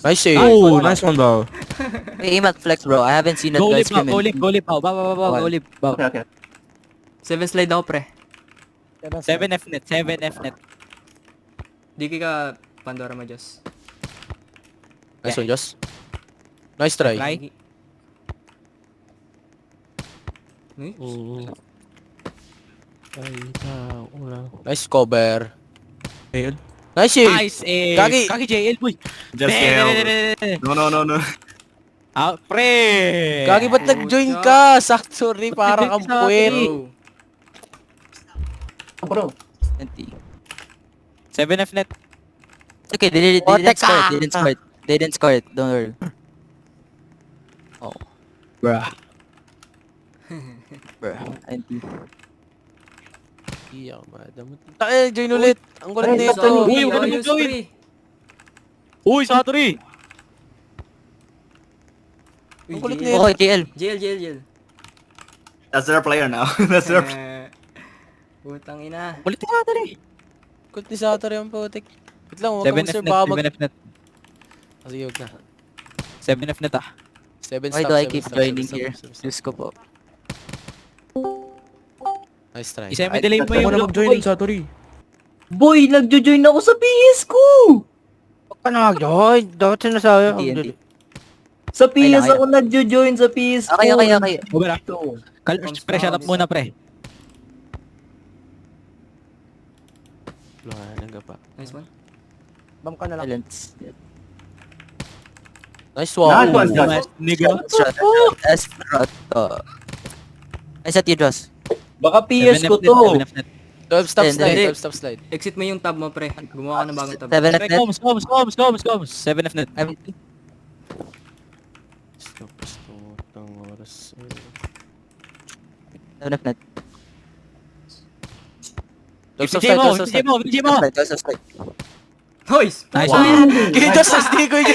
Nice save. Oh, nice one, bro. Hey, Amat, flex, bro. I haven't seen that Go guy lip, screaming. go lip. Bow. Go lip. Bow. Okay. 7 slide ako, pre. 7 F net. Di ka Pandora mo, Diyos. Nice one, Joss. Nice try. Try. Nice. Nice cover. Ayun. Nice save. Nice, Kagi. Kagi JL, boy. Just yell. No. Pre. Gagi, ba't nag-join ka? Sakto rin, para kang puwet. Bro. Bro. 20. 7 F net. It's okay, they didn't score it. Don't worry. Oh, Bruh. bro. 20. Iyak, madam. Join ulit. Ang kulit Ay, nito. Saturday. Uy, wala nang gawin. Uy, Saturday. Ang kulit JL. nito. Okay, JL. JL. That's their player now. That's their Putang ina. Ulit na Saturday. Kulit ni Satori ang putik. Wait lang, huwag 7 kang F Mr. net, Babag. 7 F net. Sige, huwag na. 7 F net ah. 7 Why stop, do I 7 keep stop, joining 7 stop, here? 7 stop. Diyos ko po. Nice try. I-semi-delay mo Ay, yung Ako na lock, mag-join boy. ng Satori. Boy, nagjo-join ako sa PS ko! Huwag ka na mag-join. Dapat sinasabi. TNT. Sa Kaya PS na, ako nagjo-join sa PS Okay. Over ah. Pre, shut up muna, pre. Wala nang pa. Nice one. Bam ka na lang. Silence. Nice one. Nice one, Josh. Nice, nigga. Escroto. I set you, Joss. Baka PS ko to. 7 F net. 12 stop Then, slide, then- 12 stop slide. Exit mo yung tab mo, pre. Gumawa ka ng bagong tab. 7 Pre, net. coms. 7F net. I'm Stop, tang oras. 7 net. 12 stop VJ slide, mo, 12 stop VJ slide. mo, VJ mo. Hoys! Nice Wow. one. Kaya just nice, Digoy. Hindi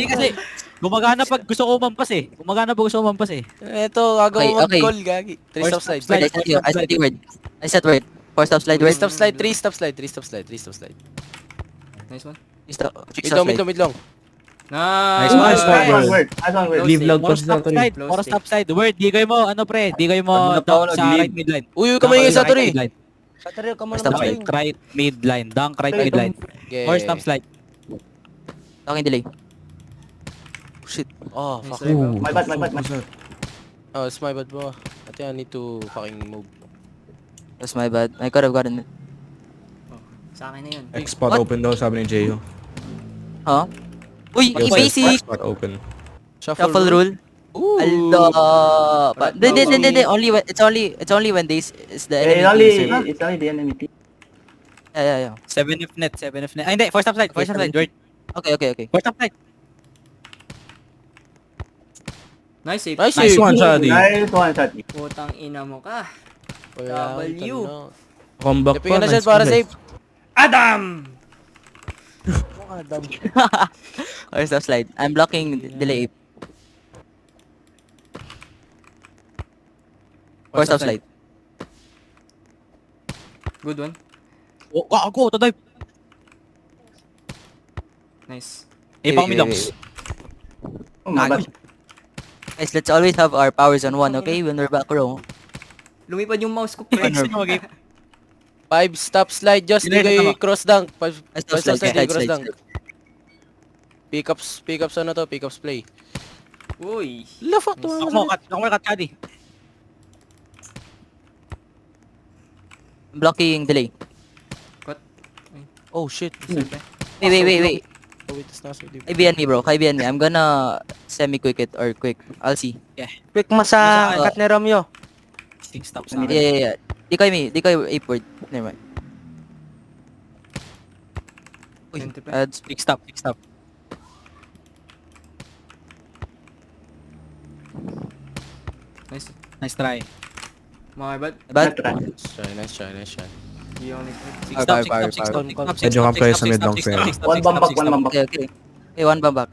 kasi, gumagana pag gusto ko umampas eh. Ito, gagawin mo Okay, okay. goal, gagi. 3 stop slide. Slide. I set the word. I set word. 4 stop slide 3 word. stop slide, 3 stop slide, 3 stop slide, 3 stop slide. Nice one. Stop Mid long, mid long. Nice one. Nice one word. Nice one word. Leave loud Or pa stop slide. Close Or stay. stop slide. Word, digay mo, ano pre, digay mo Ano na down pa, sa nag-leave. right midline. Uy, kamay nga sa to rin. Patrick, come on Stop naman. Right midline. Dunk right midline. Or stop slide. Talking delay. Shit. Oh, Nice fuck. try, bro. My bad, my bad, my bad. Oh, it's my bad, bro. I think I need to fucking move. That's my bad. I could have gotten it. Sa akin na yun. X-spot What? open daw, sabi ni Jeyo. Huh? Uy, basic. X-spot open. Shuffle rule. Ooh. Aldo. Hindi. It's only when they is the It's enemy team, sir. it's only the enemy team. Yeah. 7F net. Ay, hindi. First stop slide. Word. Okay. First stop slide. Nice save. Nice Nice save. one, Shadi. Nice one shot. Putang ina mo ka. W. Comeback Kapingan na pa. siya para save. Adam! Or stop slide. I'm blocking delay. Or stop slide. Good one. Oh, go, to dive. Nice. Ipang Wait, milongs. Oh my bad. Guys, let's always have our powers on 1, okay? When we're back row. Lumipad yung mouse ko, pre. Gusto nyo mag- 5 stop slide, just Sinirta digay tama. cross dunk. 5 Stop stop slide, slide, digay cross slide. dunk. Pickups ano to, pickups play. Uy. La fuck to. Ako mo cut, Shadi. I'm blocking delay. Oh shit. Wait. Oh, wait, tas nasa di. IBN me, bro. IBN me. I'm gonna semi-quick it or quick. I'll see. Quick mo sa Masa- cut ni Romeo. 6 stop sa akin. Yeah. Di kayo 8 word. Never mind. Uy, 20 pa. ads. Big stop. Nice. Nice try. Mga bad. Bad? Nice try. You only play. 6 Power. stop. Medyo kang player sa mid long fair. One bump back. Okay. Okay, one bomb back.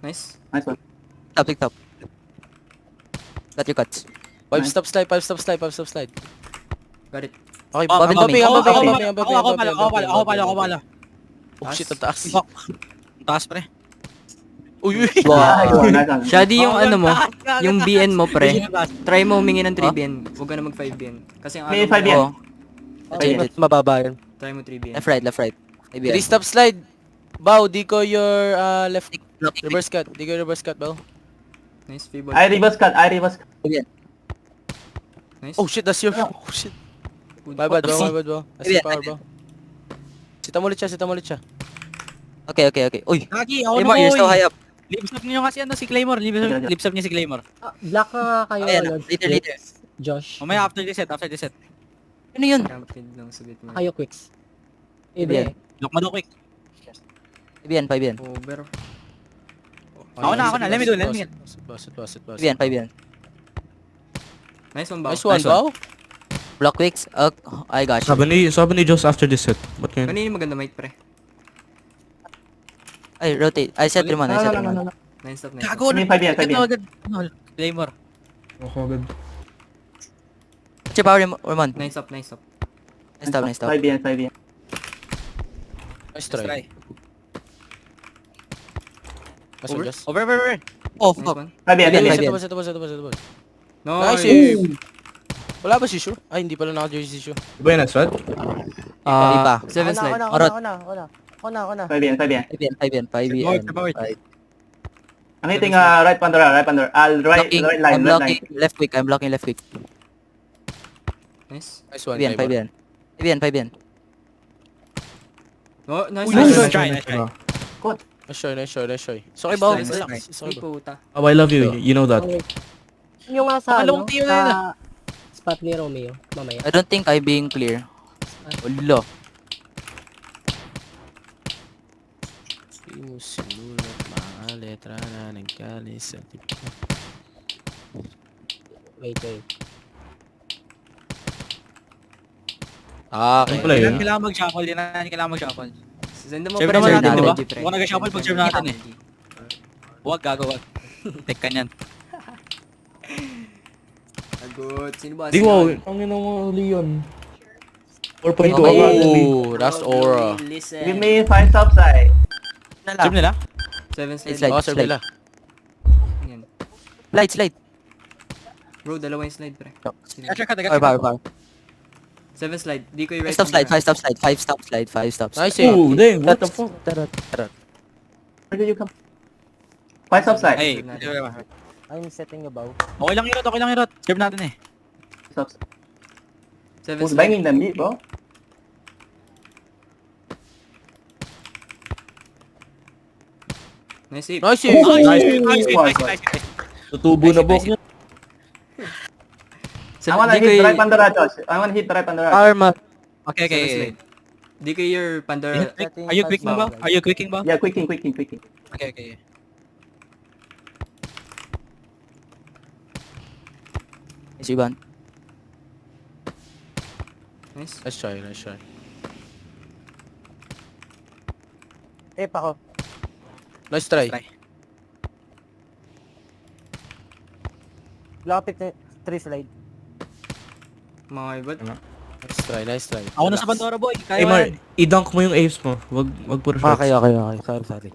Nice. Nice one. Top. Got your cuts. 5 stop slide, 5 stop slide. Got it. Okay, Oh, I'm bumping. Ako pala. Oh shit, ang taas. Fuck. Taas pre. Uy. Nice one, nice one. Shadi yung ano mo, yung BN mo, pre. Taas. Try mo humingi ng 3 BN. Huwag ka na mag 5 BN. Kasi ang May ano 5 mo, yan. Oh, Okay, mababa yun. try mo 3 BN. left right. IBN. 3 stop slide. Bow, di ko your left Blocking. reverse cut. Di ko your reverse cut, bow. Nice, free ball. I reverse cut. IBN. Nice. Oh shit, that's your... Oh shit. My bad, bow. That's your power, bow. Sita mo ulit siya. Okay. Uy, Kagi, ako Claymore, you're so high up. Lipsap niyo kasi ano si Claymore. Lipsap niya si Claymore. Black ka nga kayo. Ayan, Lord. later. Josh. Mamaya after the set. Ano yun? Camped lang sa bit mo. Kayo quicks. IBN. Look mo do quick. IBN. Over. Ako na. Let me do. Basit. IBN. Nice one, Bao. Nice one, Nice one. bow. Block quicks. I got you. Sabi ni Joss after this set. Ba't ngayon? Kanina yung maganda mic, pre. Ay, rotate. I set Rimon. No. 9 stop, 9 stop. Gago na. May 5 yan. Agad. Claymore. Ako agad. What's your power, Rimon? 9 stop. Nice stop. 5 yan. Nice Try. try. Nice one, just. Over. Oh, Nice fuck. one. 5 yan. Five yan. Set ba. Nice. Nice save. Wala ba si Shu? Ay, hindi pala naka-jersey si Shu. Iba yun, Aswad? Ipa. 7 slide. Ako na. 5 yan. IBN. Forward. I'm hitting right under. Right Blocking. line. I'm blocking left quick. Nice. Nice one, IBN. Claymore. IBN. Oh, nice. Nice Nice. try. Good. Nice try. So, okay ba? Nice try. Relax. It's Ay, okay ba? puta. Oh, I love you. You know that. Yung nga sa Pangalawang ano, tiyo na yun, sa spot ni Romeo, mamaya. I don't think I being clear. Ulo. Di mo sinulat mga letra na nagkalis sa tipo. Wait. Okay. Play, ah. Kailangan mag-shuffle, kailangan mag-shuffle. Send mo Serve pre naman sa natin, di ba? strategy, pre. Huwag nag-shuffle pag serve natin eh. Huwag, gagawag. Tek ka niyan. Agot. Sino ba? Di mo, ang ina mo, Leon. 4.2 Okay. Oh, that's aura. Listen. Give me 5 subside. Serve nila? 7 slide. Slide. Oh, serve nila. Yan. Slide. Bro, dalawa yung slide, pre. Sino? Check ka, Okay, power. 7 slide. Di ko i-right. 5 stop slide. 5 stops. Nice eh. Oh, damn, what the fuck? Where did you come? 5 subside. Ay, I'm setting above. okay lang yung rot. Serve natin eh. Subside. 7 Who's slide. banging them, me, bro? Nice save. Nice eh. Nice. Tutubo na buhok niya. I wanna hit right Pandora, Josh. I wanna hit right Pandora. Arma. Okay. 7 slide. Di ko your Pandora. Are you quicking ba? Yeah, quicking. Okay. Is Ivan. Nice. Nice try. Ako. Nice try. Lapit na 3 slide. Mga ibot. Nice try. Ako na sa Pandora, boy. Kaya Hey, mo Mar, yan. i-dunk mo yung apes mo. Wag puro shots. Okay. Sorry.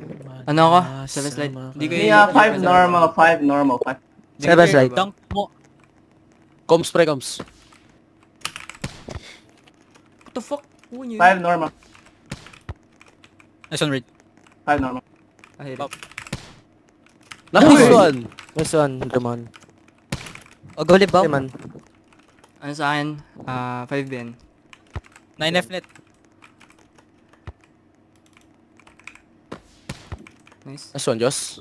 Ano ako? 7 slide. Di ko Yeah, 5 normal, 5 normal, 5. 7 slide. Dunk mo. Comms pre, comms. What the fuck? 5 normal, Nice one, Reed. 5 normal. Nice one. Ramon. O, go live ba? Man. Ano sa akin? 5 Ben. 9F net. Nice. Nice one, Joss.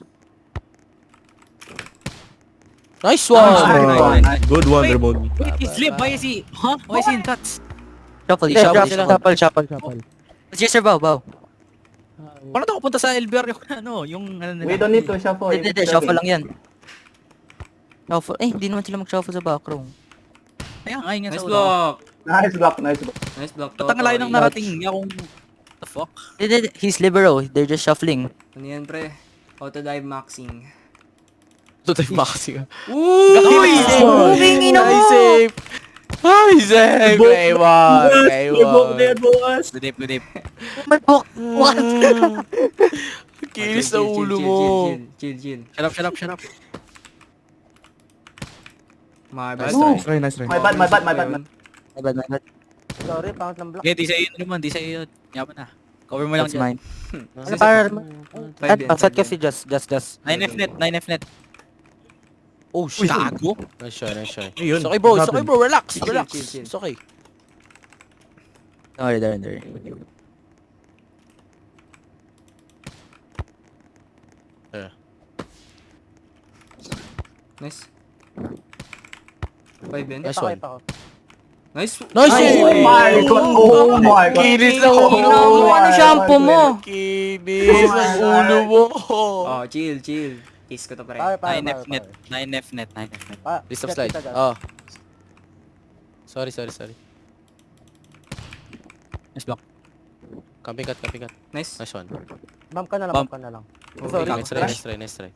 Nice one! Nice. Good wonder mode. Wait, he's live. Why is he? Huh? Why is he in cuts? Shuffle. Shuffle. Let's just bow. Paano tayo punta sa LBR yung ano We nila? don't need to shuffle. Hindi, shuffle lang yan. Shuffle. Hindi naman sila mag-shuffle sa back row. Kaya nga, yun nga Nice sa ulo. block. Nice block. Nice block. Patang layo ng narating niya kung... The fuck? Hindi, he's libero. They're just shuffling. Ano yan, pre? Auto dive maxing. Ito tayo makasi ka. Ooh, tingin mo! Nice save! Nice save! Claymore! Good dip. My book! What? Kilis na ulo mo. Chill. Shut up. Marvelous. Nice try. Nice try. My bad. My bad. Sorry, pangit ng block. Okay, di sa'yo naman. Di sa'yo. Yaman na. Cover mo lang That's dyan. mine. Ano para? 5 Ben. Set kasi just. 9F net. Oh shit. Gago. Nice try. Ayun. It's okay bro, relax. Chill. It's okay. Sorry. Nice. 5 Ben. Nice one. Nice. Nice save! Oh my god. Kilis na Oh ulo my mo. God. Ano shampoo mo? Kilis na ulo mo. Oh, chill. Kiss ko to, pre. 9F net. List of slide. Oh. Sorry. Nice block. Camping cut. Nice. Nice one. Bump ka na lang. Okay. Nice try.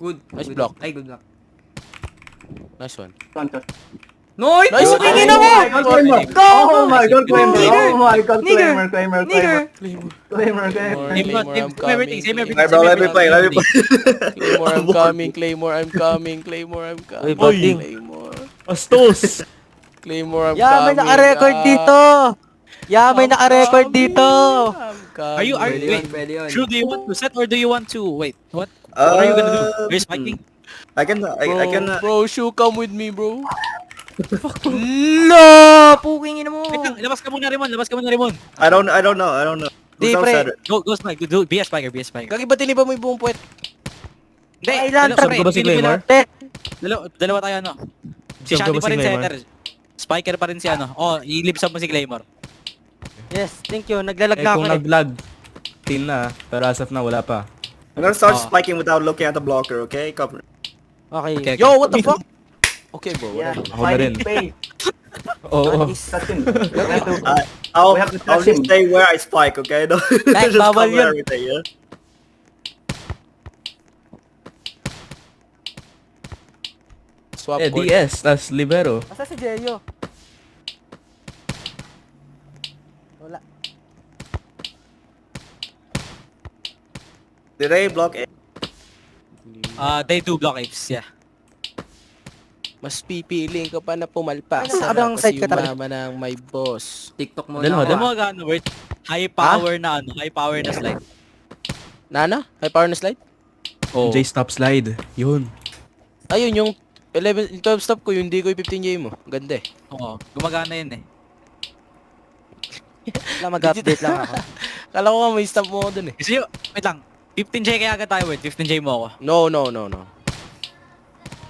Good. Nice Good block. Ay, good block. Nice one. Noy! Nice! Oh, Tingin na mo! Oh my god, Claymore. Oh my god, Nigger. Claymore. Claymore, I'm coming. Let me play. Claymore, I'm coming. Uy, boting. Bastos! Claymore, I'm Yeah, may coming. naka-record dito. May naka-record dito. Are you Pwede yun. True, do you want to set or do you want to wait? What are you gonna do? Are you spiking? I can. Bro, Shu, come with me, bro. No! Puking ina mo! Wait lang, labas ka muna Rimon. I don't know. Di, Who's pre. outside? Go spike. Do be a spiker, be a spiker. Kagi ba tiniba mo yung buong puwet? Hindi, Kailan? dalawa, pre, Sab ko ba si hindi Claymore? Dalawa tayo ano. Si Sab ko Shadi ba pa si rin Claymore? center. Spiker pa rin si ano. Oh, ilibsab mo si Claymore. Yes, thank you. Naglalag Eh, na ako kung eh. nag-lag, till na. Pero as of now, wala pa. I'm gonna start Oh. spiking without looking at the blocker, okay? Cover. Okay. Okay. Yo, what the fuck? Okay, bro. Yeah, Whatever. Ako na rin. space. Oo. Touch him. We have to- I'll We have to I'll touch just him. stay where I spike, okay? No, Like, just bawal cover yun. everything, yeah. Swap Eh, court. DS, tas libero. Asa si Jeyo? Wala. Did they block it? They do block apes, yeah. Mas pipiling ko pa na pumalpa. Ay, nasa kabilang side ka talaga. Mama ng my boss. TikTok mo Dalawa, na Alam ako. mo gano, Bert? High power na ano, high power na slide. Nana? High power na slide? Oh. J stop slide. Yun. Ayun, yung 12 stop ko, yung di ko 15J mo. Ganda eh. Oo, gumagana yun eh. Wala, mag-update lang ako. Kala ko nga may stop mo ako dun eh. Kasi wait lang. 15J kaya agad tayo, Bert. 15J mo ako. No.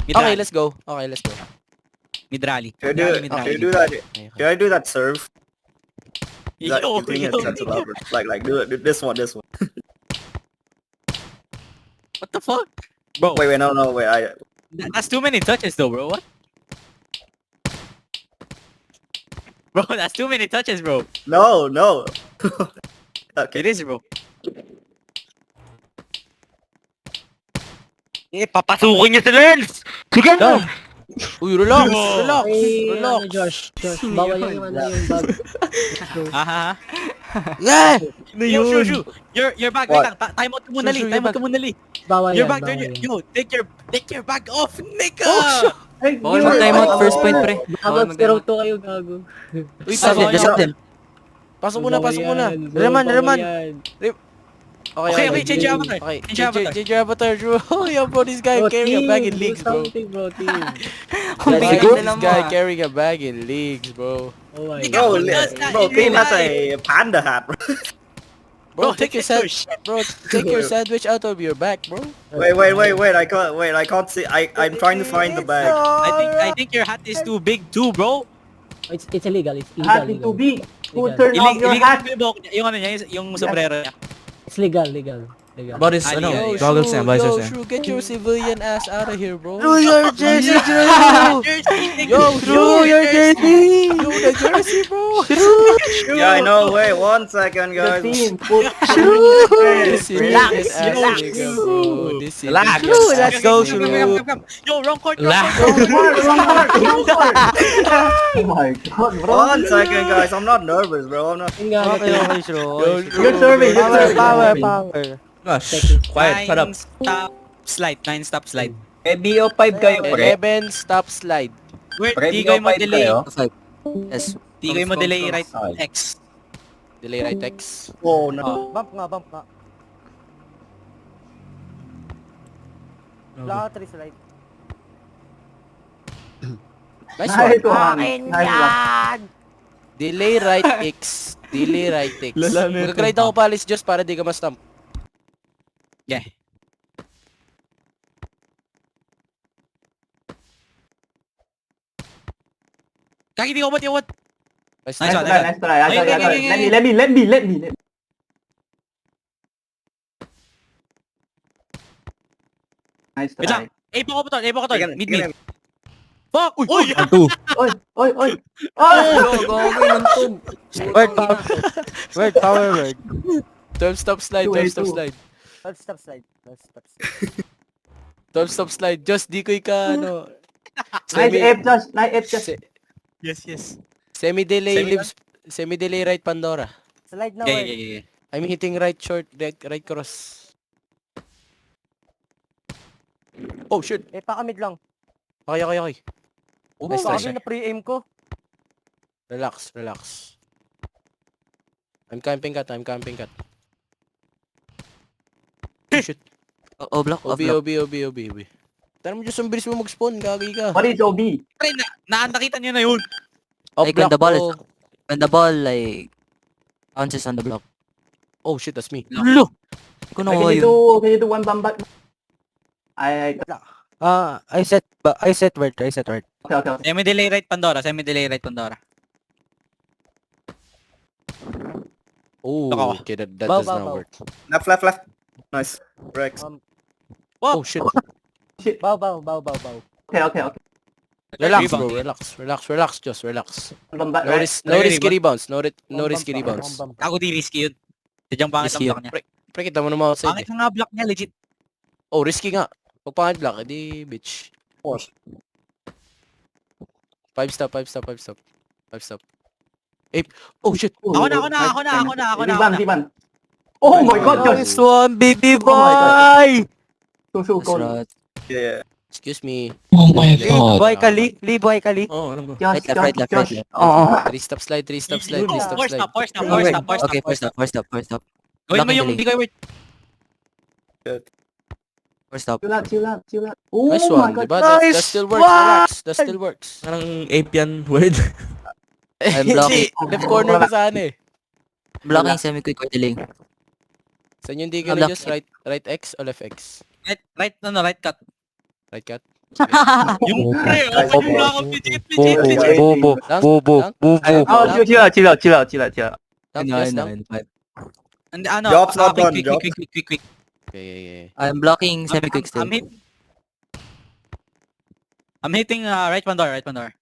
Mid Okay, rally. let's go. Okay, let's go. Mid rally. Can I Mid do, rally, mid can rally. I do that? Okay. Can I do that serve? That, Yo, you think yo, it's a lover. Like do it. This one. what the fuck? Bro, Wait, no, wait. that's too many touches though, bro. What? Bro, that's too many touches, bro. No. It Okay. is, bro. Eh, papasukin niya si Lens! Sige na! Uy, relax! Wow. Relax! Ay, Relax! ano, Josh, bawal yung bag. Aha. Yeah! Yo, Shushu! Your bag, wait lang. What? Time out ka muna, Shushu, Li. your Time out bag. ka muna, Li. Bawal Your bag, yo, take your bag off, nigga! Hey, Bawal you- mag-time out, first point, pre. Bawal Gago, mag-time out. to kayo, gago. Uy, Sabi, pasok just muna. Pasok muna, pasok muna. Reman. Okay, change your avatar. Okay, Change your avatar. change your avatar, bro. Oh, yeah, bro, this guy carrying a bag in leagues, bro. Ang This bigat guy- nila this mo, guy ah. carrying a bag in leagues, bro. Oh my Ikaw, Bro, does that bro, in team real has a panda hat, bro. Bro, Bro, take your take your sandwich out of your back, bro. Wait. I can't see. I'm trying to find the bag. I think your hat is too big too, bro. It's illegal, it's Hat is too big. Who turned off your Illegal hat? yung buhok niya, yung ano niya, yung sombrero niya. It's legal. Legal. About his, Ali, ano, Ali. goggles niya, visors niya. Shrew, get your civilian ass out of here, bro. Drew, your jersey, Drew! Yo, Shrew, your jersey! Yo, the jersey, bro! Yeah, I know. Wait, 1 second, The guys. team put This Relax, civilian ass relax. nigga, bro. This Relax. civilian Let's ass go, nigga. Come. Yo, wrong court, wrong Relax. court. Oh my god, bro. 1 second, guys. I'm not nervous, bro. I'm not. Okay, Drew. You're serving. Power. Gosh, quiet, shut up. 9 stop slide. May BO5 kayo, pre. 11, stop slide. Wait, Pre, tigoy mo BO5 delay. kayo. Yes. Tigoy mo delay right Sorry. X. Delay right X. Oh no. Bump nga. Wala ka 3 slide. Nice Nice one. one. Nice one. Delay right X. Delay right X. Lala na ito. Mag-grind ako pa, Alice Diyos, para di ka ma-stump. Yeah. Kaki, di ko ba't yung what? Nice Nice Nice one, try, nice try. Okay. Let me. Nice Wait lang. try. Ape ako pa to. Again, Mid. again. Fuck! Uy! One, two. Oy. Oh! Gagawin ng tub. Word, power word. 12 stop slide, 12 stop 2-2. slide. 12 stop slide. 12 stop slide. Just di ko ika, ano. Nice F just. Nice F just. Yes. Semi-delay lives. Semi-delay right Pandora. Slide na, word. Yeah. I'm hitting right short, right cross. Oh, shit. Eh, pakamid lang. Okay. Oh, Nice try. Sabi na pre-aim ko. Relax. I'm camping cut. Oh, shit. O block, o OB. block. Tara mo Diyos, ang bilis mo mag-spawn. Gagi ka. What is OB? Pre, nakita nyo na yun. Off Like when block the ball ko. is, when the ball like bounces on the block. Oh shit, that's me. Lo! Kuno ko yun. Can you do one bomb back? I I set word. okay. Semi-delay right Pandora, semi-delay right Pandora. Oh, Ako. okay, that Bow, does bow, not bow. work. Left. Nice. Rex. Oh shit. Bow. Okay. Relax, Rebound. bro. Relax, just relax. One bomb back, No, right? no risky rebounds. No risky rebounds. Ako di risky yun. Sadyang pangit ang Risky block niya. Pre, kita mo naman outside Pangit eh. na nga block niya, legit. Oh, risky nga. Pag pangit block, edi bitch. 5 stop. 8. Oh shit. Ako na. Liban. Oh my god, Josh. Nice one, baby Oh my boy! Susu, That's goal. right. Yeah. Excuse me. Oh my god. Boy Kali. Boy Kali. Oh, alam ko. Josh, Right left. Oh. 3 stop slide. Four stop. Okay, first stop. Gawin mo Blocking yung delay. decoy word. First stop. Chill out. Oh Nice my one, god. diba? That still works. Relax. That still works. Parang ape yan, word. I'm blocking. Left corner pa sana eh. Blocking semi-quick or delay. Saan yung di I'm gano'n blocking. just right X o left X? Right cut. Right cut? Yung pre, Nice. yung block of legit. Bobo. Oh, chill out. Down, No, yes, no, down. no. And ano, Jobs not done, quick. Okay. I'm blocking semi-quick still. I'm hitting right Pandora.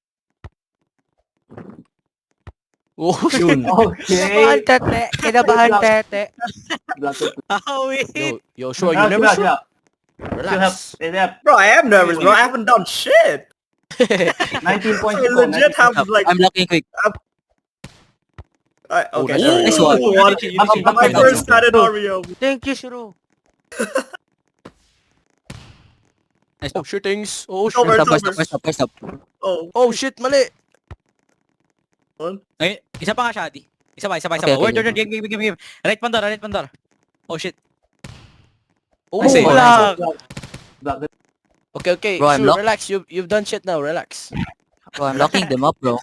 Oh, Yun. Okay. Kinabahan tete. Awi. Yo, sure, you never Chill shoot. out. Relax. Bro, I am nervous, bro. I haven't done shit. 19 points I to go. legit have like I'm blocking quick. okay. Nice one. My first started Oreo. Thank you, Shiro. Oh, shootings. Oh, shit. Over. First stop. Oh. Oh, shit, mali. Ay, isa pa nga Shadi. Isa pa. Okay, Word, okay. game. Right Pandora. Oh shit. Oh, Nice. wala. Black. Okay. Bro, I'm Sure, locked. relax. You've done shit now. Relax. Bro, I'm locking them up, bro.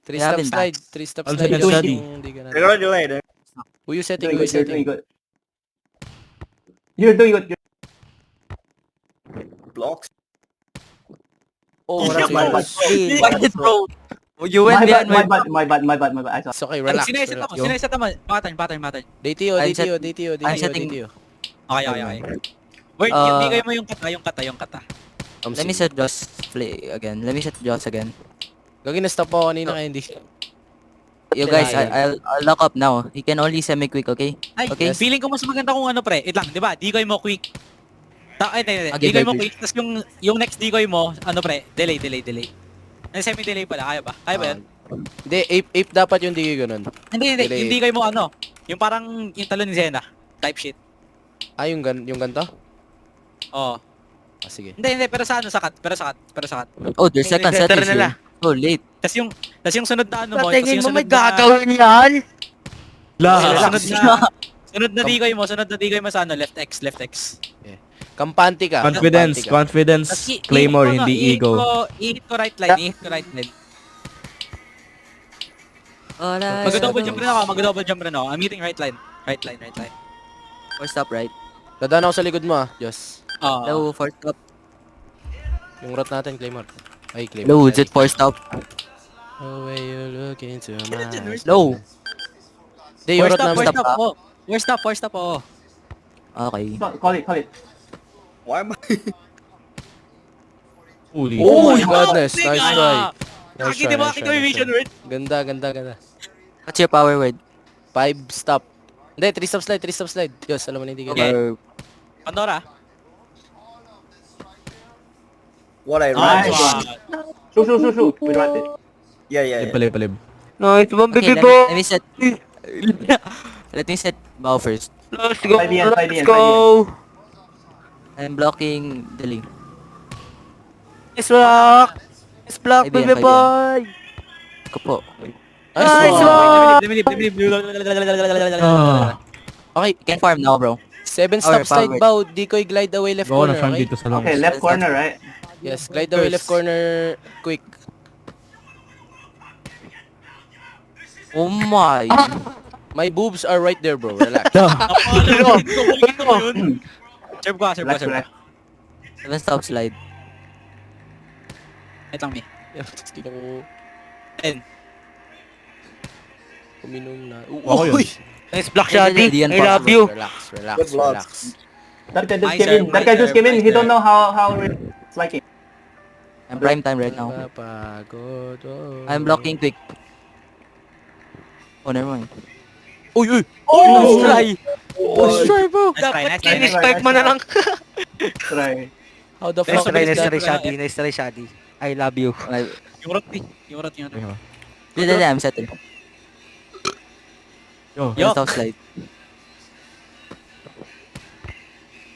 3 They stop haven't slide. 3 stop Ang slide. sakit Just Shadi. yung di ka na- They're gonna delay it. Who you setting? Doing Who you good. setting? You're doing good. Blocks. Oh, Yeah, relax. Why did bro? You My went behind my... bad. I saw. It's okay, Ay, relax. sineset relax. ako. Sineset naman. Pattern. DTO. I'm setting- Okay. Word, Uh, bigay mo yung kata. Let me set Joss play again. Gagin na stop ako kanina kaya hindi. You guys, I'll lock up now. He can only semi-quick, okay? Ay, Okay. feeling ko mas maganda kung ano pre. Wait lang, di ba? Decoy mo quick. Hindi. Okay, Decoy mo okay. quick. Tapos yung next decoy mo, ano pre, delay. Semi-delay pala. Kaya ba yun? Hindi, ape dapat yung di ganun. Hindi. Delay. Yung decoy mo ano. Yung parang yung talon ni Zena. Type shit. Ah, yung ganto? Oo. Ah, sige. Hindi. Pero sa cut. Oh, there's second Center settings nila. here. So late. Tas yung sunod na ano mo. Tingin tas mo yung may sunod na- gagawin yan? Sunod na decoy mo sa ano, left X. Kampante ka. Confidence, Tas Claymore, i-hit ko, hindi ego. I-hit ko right line. Alright. Mag-double jump rin ako. I'm hitting right line. First stop, right? Dadaan ako sa likod mo ah, Diyos. Low, first stop. Yung route natin, Claymore. Ay, Claymore. Low, jet first stop. The way you look into my eyes. Low. Hindi, yung route First namin. stop po. First stop po. Okay. Call it. Why am I? Holy. Oh my goodness, nice try. Nice Kaki, di ba? Kita yung vision word. Ganda. What's your power word? 5 stop. Hindi, 3 stop slide. Diyos, alam mo na hindi ka. Okay. Or Pandora. What I Nice ran? one. Shoot. We got it. Yeah. Palib. Nice one, okay, let me set. Let me set bow first. Let's 5 I'm blocking delay. Nice block, baby boy. Ko po. Nice one. Let me leave. Okay, You can farm now, bro. 7 Power, stop slide power. bow. Decoy glide away left Baka corner, na-farm okay? dito sa long. Okay, left corner, right? Yes, glide away left corner quick. Oh my. My boobs are right there, bro. Relax. Serve ko, serve ko, Relax, serve ko. relax. 7 stop slide. Wait lang, Mi. Tignan ko. 10. Uminom na. Ako yun. Uy! Nice block, Shadi. Shadi. I love you. Relax, relax, Good vlogs. relax. That guy just My came serve, in. my That guy just serve, came in. my He don't serve. know how it's like it. I'm prime time right now. Napapagod, oh. I'm blocking quick. Oh, never mind. Uy, uy! Oh! Nice try! Nice try, bro! Nice try, nice try. Nice try, Start mo na lang. Try. How the Nice fuck try, is nice that? try, Shadi. Nice try, Shadi. I love you. Yung rot, di. Yung rot, yung rot. I'm setting. Yo. 7 stop slide.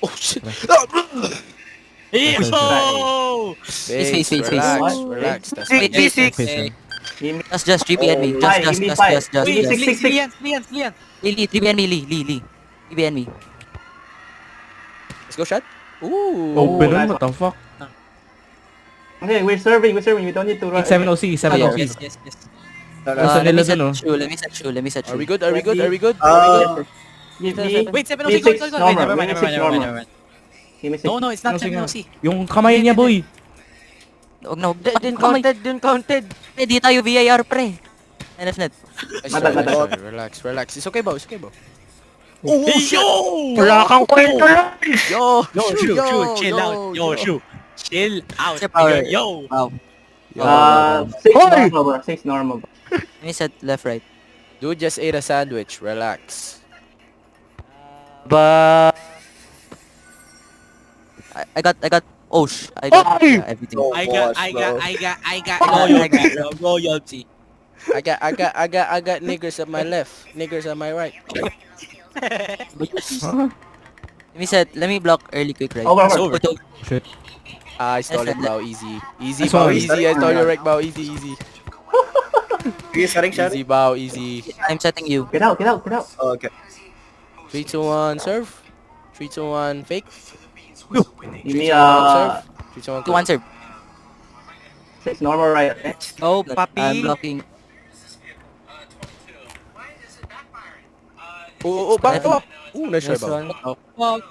Oh, shit! Oh! Face, face, relax, face. relax. That's Wait, fine. wait, Eh, Give me Just 3BN me. Why? Give me five. Just. Wait, Lee, six. Lee, Lee. Lee, 3BN me, Lee. 3BN me. Let's go, shot. Ooh. Open nice what the fuck? Okay, we're serving. We don't need to run. 7OC, 7OC. Yes, yes, yes. Nasa Let nila me set dun, oh. shoe, let me set Are we shoe. good? Are we good? Are we good? Give me. Wait, 7 Give me six Wait, normal. never mind, Give me never six mind, normal. never mind. Give me six. No, it's not Ano, sige. 7 Yung kamay niya, boy. Huwag na, Didn't counted. Di tayo VAR, pre. NFNet. Nice Matag, try, matag. nice try. Relax, relax. It's okay, bro. It's okay, bro. Oh, yo! Wala kang kwento lang. Yo, Yo, shoot, chill out. Yo, shoot. Chill out. Step power. Yo. Wow. Six normal, bro. Six normal. Bro. Let me set left, right. Dude just ate a sandwich. Relax. But... I got I got everything. I got loyalty. I got niggers at my left, niggers at my right. Let me block early quick right. Over. Put- Shit. I stole it, bow. Easy, easy, That's bow. all. Easy. I stole your wreck, bow. Easy, easy. Are you starting, Shadi? Easy, bow. Easy. I'm setting you. Get out. Oh, okay. 3, 2, 1, serve. 3, 2, 1, fake. Give 3, me 2, 1, serve. 3, 2, 1, To answer. six normal right. Oh, I'm papi. blocking. Oh, back up. Ooh, nice try, Nice bow. one.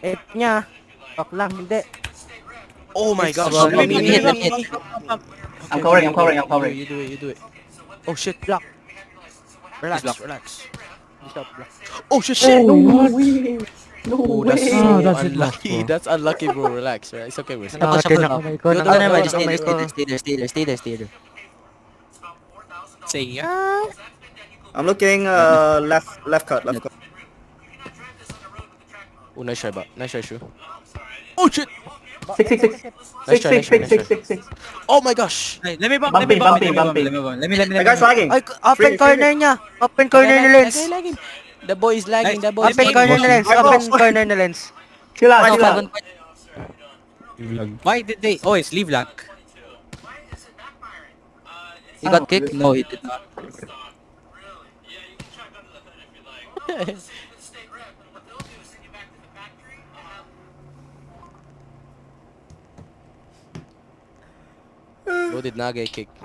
Eh, niya. Fuck lang, hindi. Oh my gosh. Well, Let me hit. I'm covering. You do it. Oh shit, block. Relax. Oh shit. No way. No Oh, way. that's so Ah, that's it, unlucky. bro. That's unlucky, bro. Relax. Right? It's okay, bro. Tapos siya Akin po. ang kamay ko. Yo, Oh, never mind. Don't Stay there. Say yeah. I'm looking left cut. Oh, nice try, bow. Nice try, shoe. Oh shit. Six. Oh my gosh. Hey, let me bump. Bumping. The guy's lagging. Ay, open Free. corner niya. Open corner ni Lens. The boy is lagging. The boy is Open corner ni Lens. Open corner ni Lens. Chill out. Why did they? Oh, it's leave lag. He got kicked? No, he did not. Bro did not get kicked.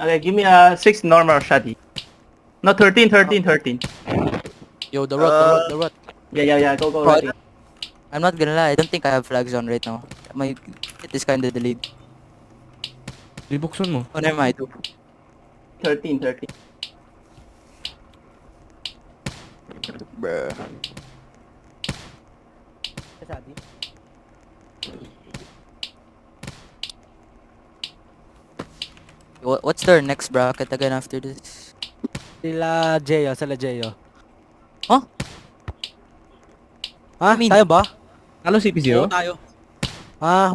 Okay, give me a six normal Shadi. No, 13. Yo, the rot. Yeah. Go. Right. Ready. I'm not gonna lie, I don't think I have flags on right now. My hit is kinda delayed. Di buksan mo. Oh, never mind. 13. Bruh. What's their next bracket again after this? Sila Jeyo. Huh? Ha? I mean- Tayo ba? Talo Oo, CP0? tayo.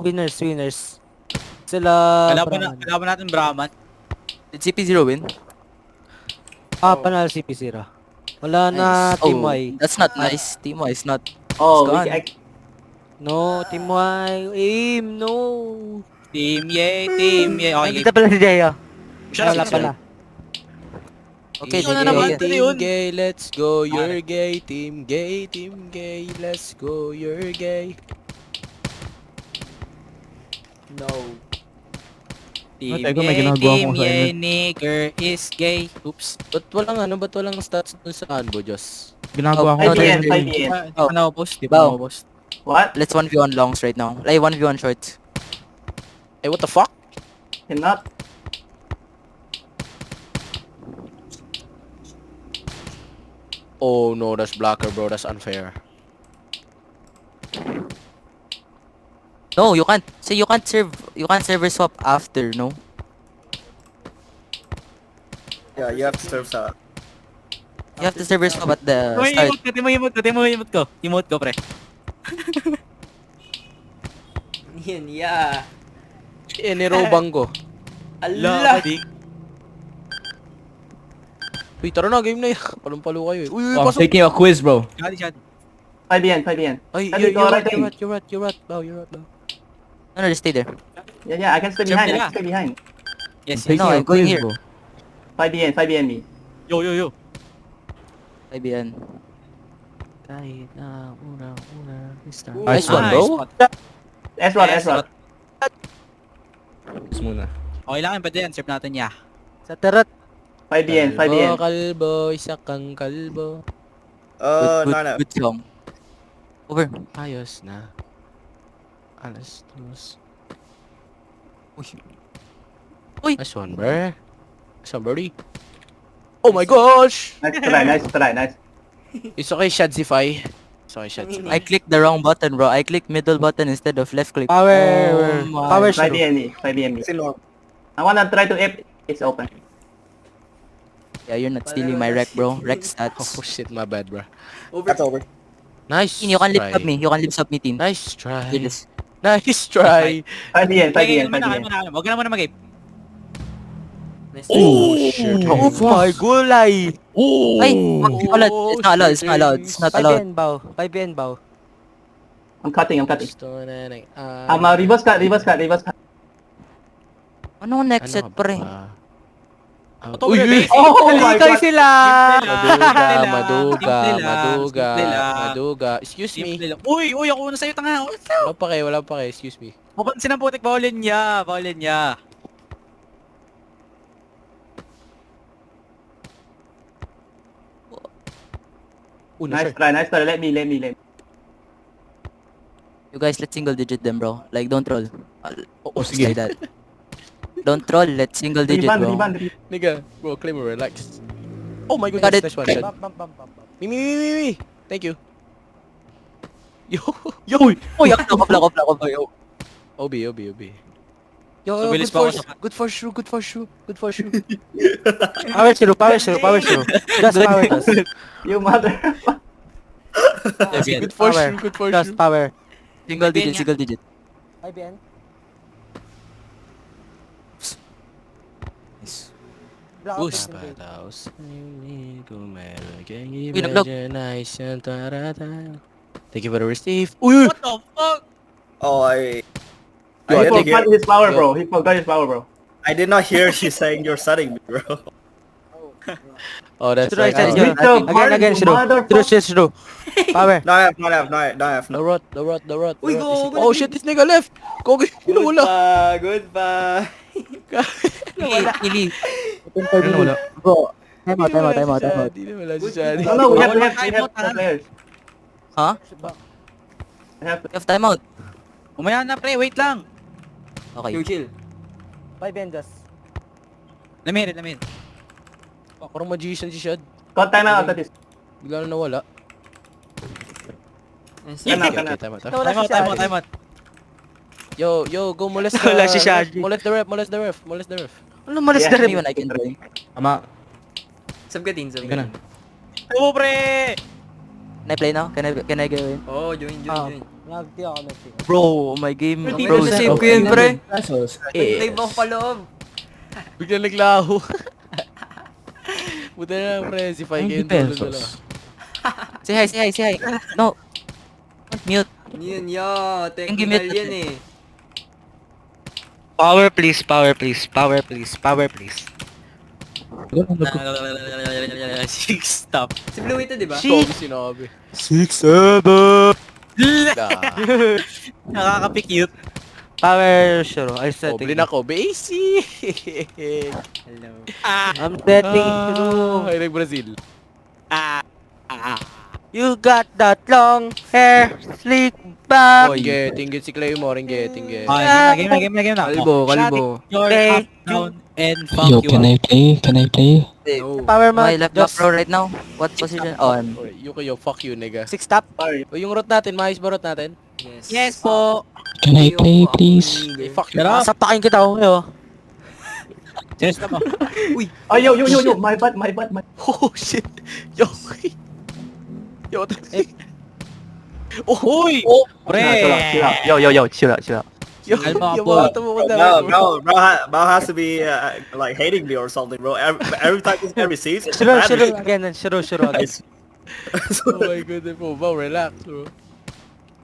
Winners. Sila... Kalaban natin Brahman. Did CP0 win? Panalo si P0. Wala na Nice. Team Oh, Y. that's not nice. Team Y is not. Oh, It's gone. No, Team Y. Aim, no. Team yay. Okay, Nandito pala si Jeyo. Wala Shut pala. Okay, Ikaw na JJ. naman. Team Ano yun? gay, let's go, you're gay. Team gay, let's go, you're gay. No. Team Teka, may Yay, ginagawa Team akong Yay, assignment. nigger is gay. Oops. Ba't walang stats dun sa Anbo, Diyos? Ginagawa ko. 5 sa BN, 5 BN. Di pa na-post, di pa Bao. na-post. What? Let's 1v1 longs right now. Like 1v1 shorts. Eh, what the fuck? Cannot. Oh no, that's blocker, bro. That's unfair. No, you can't. So you can't server swap after, no? Yeah, you have to serve sa. You have to server swap at the Timo start. emote ko. Emote ko, pre. Yan, yeah. Eh, nirobang ko. Allah! Uy, tara na, game na yan. Palumpalo kayo eh. Uy, Oh, pasok! taking a quiz, bro. Shadi, shadi. 5 BN, 5 BN. Ay, Sabi ko, right in. you're right. Bao, you're right, Bao. No, just stay there. Yeah, I can stay behind. I can stay behind. Yes, Taking yes. No, a I'm going quiz, here. bro. 5 BN, 5 BN me. Yo. IBN. Kahit na una. Nice one, bro. S-Rod, S-Rod. Tapos muna. Okay lang, pwede yan. Serve natin ya. Sa tarot. 5 BN, 5 BN. Kalbo, isa kang kalbo. Good song. Over. Ayos na. Alas dos. Uy. Nice one, bro. Nice one, birdie. Oh my gosh! Nice try. It's okay, Shadzify. It's okay, Shadzify. I clicked the wrong button, bro. I clicked middle button instead of left click. Power. my Power 5 shroom. BN me, 5 BN me. I wanna try to F. It's open. Yeah, you're not stealing my wreck, bro. Wreck Oh stats. shit, my bad, bro. Over. Nice. You can lift try. up me. You can lift up me, team. Nice try. Do this. Nice try. 5 BN, 5 Kaya BN, 5 muna, BN. Huwag ka na muna mag-ape. Nice. Oh shit. Oh my gulay. Ay, it's not allowed. It's not allowed. It's not allowed. 5BN bow. 5BN bow. I'm cutting. Gusto na nang- Reverse cut. Ano next set, pre? Ito, Uy, pre, uy. basic. Oh my Ikay god. sila. Maduga. Excuse me. Simple lang. Uy, ako na sa'yo, tanga. Wala pa kayo. Excuse me. Mapansin ang putik, bawalin niya. Nice try. Let me. You guys, let's single digit them, bro. Like, don't troll. Oh, Just like that. Don't troll. Let's single digit, bro. Rebound. Nigga, bro, Claymore, relax. Oh my Got goodness, it. nice one shot. Bam. Me. Thank you. Yo. Uy, ako lang. OB. Yo, So, bilis pa ako sa- good for shoe. Power shroom. Just power. You mother. Good for shoe. Just power. Single digit. 5BN. Boost pa daw sa hindi ko meron kang naglag. nice yan tarata. Thank you for the receive. Uy! What the fuck? Oh, I He I think forgot his power, bro. I did not hear you saying you're setting me, bro. Oh, that's Right, right. right, Oh. Again, shroom. Shroom. Power. No, I have. The rot. Uy, go. Oh shit, this nigga left. Go, wala. Good pa. Ili. Wala. Bro. Time out. Di na wala si Shadi. No, we have Timeout, players. Huh? We have You have timeout. Umaya na, pre. Wait lang. Okay. Chill. 5BN just. Lamir. Parang magician si Shad. call timeout after this. Bigla na nawala. Nice. Timeout. Okay, tama. Wala si Shadi. Timeout. Yo, go molest Wala si Shadi. Molest the ref. Ano malas Yeah. na rin yun? I can join. Ama. Sab ka din. Ka na. Oo, pre. Can I play now? Can I go in? Oh, join. Nagti ako. Bro, my game. Hindi Bro, na save so- ko yun, pre. Pesos. Live ako pa loob. Bigla naglaho. Buta na pre, si Fike and Dolo Pesos. dala. Say hi. No. Mute. Yun, technical yan eh. Power please. Stop. Si Blue ito, di ba? Ito ang sinabi. 6-7. Da. Nakaka-cute. Power Shiro. I'm setting. Goblin ako. Basic! Hello. I'm setting Shiro. Ay, Brazil. You got that long hair, slick back. Oh, tingin si Claymore, tingin. Game na. Kalbo, kalbo. Your Okay. up, down, and fuck Yo, you. can I play? Can I play? No. Power mo. Okay, left back row right now. What position? Oh, I'm... Yo, fuck you, nigga. 6 stop. O, yung route natin, maayos ba route natin? Yes. Yes po. Can I play, please? Eh, fuck you. Pero, Sapakin kita ako ngayon. yes na mo. Oh, yo, my bad. Oh, shit. Yo. Yo, Uy! Pre! Chill out. yo, Kalma yo, po. mga tumukod Bro has to be like hating me or something, bro. Every time this guy receives, it's Shiro, bad. Shiro again. Shiro again. Oh my goodness po, bro, relax, bro.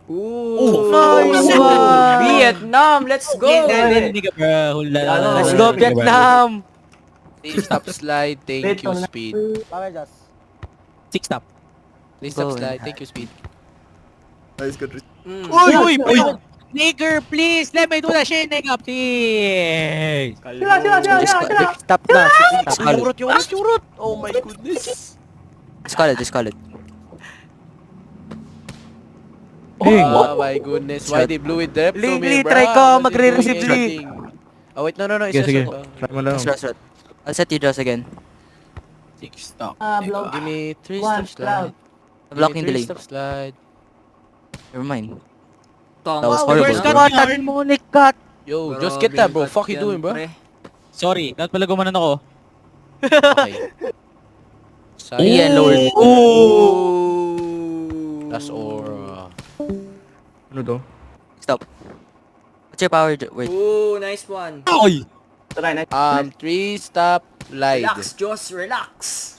Ooh. Nice one. Vietnam, let's go. Nigga, bro. Let's go Vietnam. Please stop slide, thank you, speed. Power just. 6 stop. Please stop Go. slide, thank you, speed. Nice, good. Uy! Nigger, please! Let me do the shit, nigga, please! Stop na. Discolored. Yung route! Oh my goodness! Discolored. Oh my goodness, why they blew it there to me, Lee, bro? try ko, Why they magre-receive, doing Lee. anything? Oh wait, no, it's just Rest. I'll set you just again. 6 stop. Give me 3 stop slide. Blocking Give me 3 delay. stop slide. Never mind. Tong. That was Wow, horrible. first cut What? yun. Monic cut. Yo, just get that, bro. Fuck you doing, bro? Sorry, dapat pala gumanon ako. Okay. Ian lower. Ooh. That's aura. Ano to? Stop. What's your power? Wait. Ooh, nice one. Ay! 3 stop slide. Relax, Joss, relax.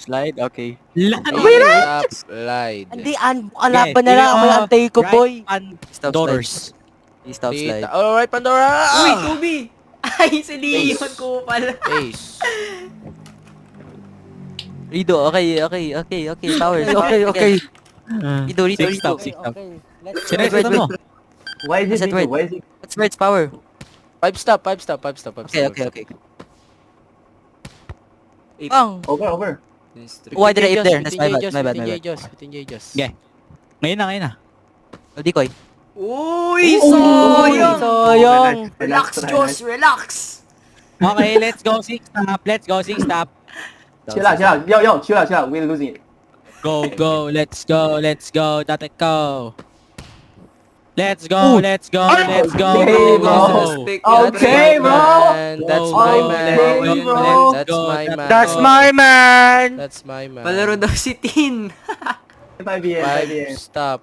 Slide, okay. 3 stop slide. Hindi, kalaban na lang. Ako antay ko, boy. Stop Doors. Slide. Stop slide. Alright, Pandora! Uy, Tubi! Ay, si Leon ko pala. Ace. Rido, okay. Powers. Okay. Rido. 6 stop, 6 stop. Okay, let's go. Sineset mo. Why is Set it wait. Why is it? What's Red's power? 5 stop. Okay. Bang! Over. Nice three. Why did I aim there? That's my bad. Yeah. Ngayon na. Decoy. Uy, sayang. Sayang. Relax, Joss, relax. Okay, let's go 6 stop. Chill out. Yo, chill out. We're losing it. Go, let's go. Dati go. Let's go. Okay, Go. bro. Respect Okay, yan. bro. That's Whoa, my okay, man. bro. That's my man. That's my man. Palaro daw si Tin. 5 PM. 5 stop.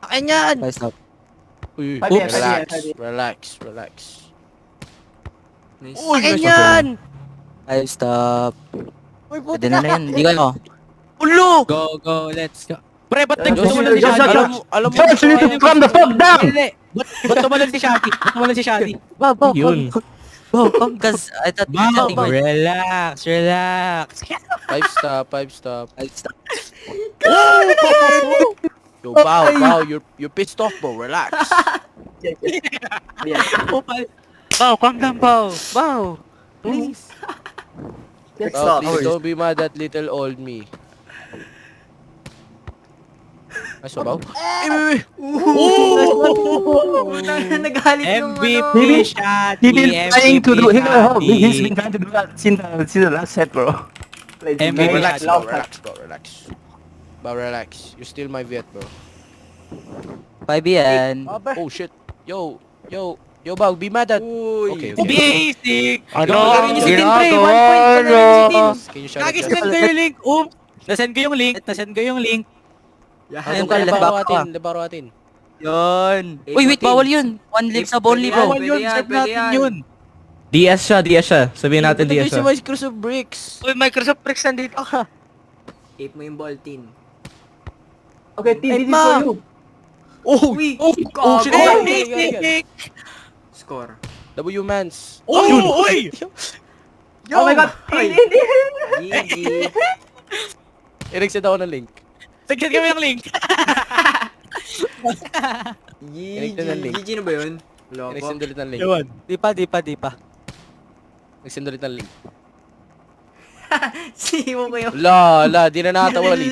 Akin yan. Nice stop. Uy, Oops. relax. Nice. Akin yan. 5 stop. Uy, Pwede puti na na. yan. Hindi ka mo. Ulo. Go, let's go. Pre, ba't Josh, tumalon si Josh, Shadi? Alam mo, Josh, you need to calm the fuck down. Hindi. Ba't tumalon si Shadi? Bow. Yun. Because I thought Wow, setting right. relax. 5 stop. 5 stop. Yo, bow, you're pissed off, bro. Relax. Bow, calm down, bow. Bow. Please. Oh, please don't be mad at little old me. Nice one, bow. Nagalit yung MVP ano. Shadi. He's been trying to do that since the last set, bro. MVP Relax, Shadi. bro. Relax. You're still my Viet, bro. 5 yan. Oh, shit. Yo, bow, be mad at... Uy. Okay. Basic! Ano? Gagawin niyo si Tin, pre. 1 point ka na rin si Tin. Can you shout Kagis it? send ko yung link. Nasend ko yung link. Ayun ka, Ano left back ka. labaro atin. Yun. Uy, wait, bawal yun. 1 live sub only, bro. Bawal yun, send natin yun. DS siya. Sabihin natin DS Si siya. Microsoft Bricks. Uy, Microsoft Bricks nandito ka. Tape mo yung ball, Tin. Okay, T, this is Ma. for you. Uy! shit. Gago! Hey. Score. W Mans. Uy! Oh my God. GG. Nag-send ako ng link. Tignan kami yung link. GG na ba yun? Loko. Nag-send ulit ng link. Ewan. Di pa. Nag-send ulit ng link. Siwo ko yun. La, di na nakatawali.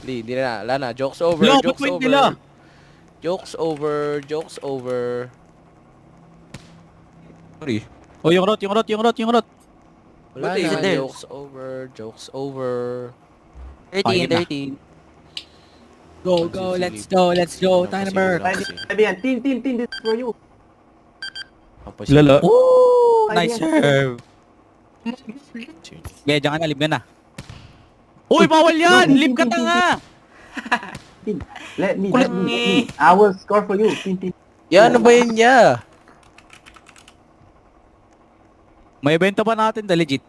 Di na. Wala na. Jokes over. Lo, Jokes point over. nila. Jokes over. Sorry. Oh, yung rot. Wala What is na. it there? Jokes over. 13. Go, let's go. Timer. Fabian, team, this is for you. Lala. Ooh, nice serve. Medyo ka na, live ka na. Uy, bawal yan! Live ka tanga! Team, let me. I will score for you. Team. Yan, ano ba yun niya? May benta pa natin, the legit.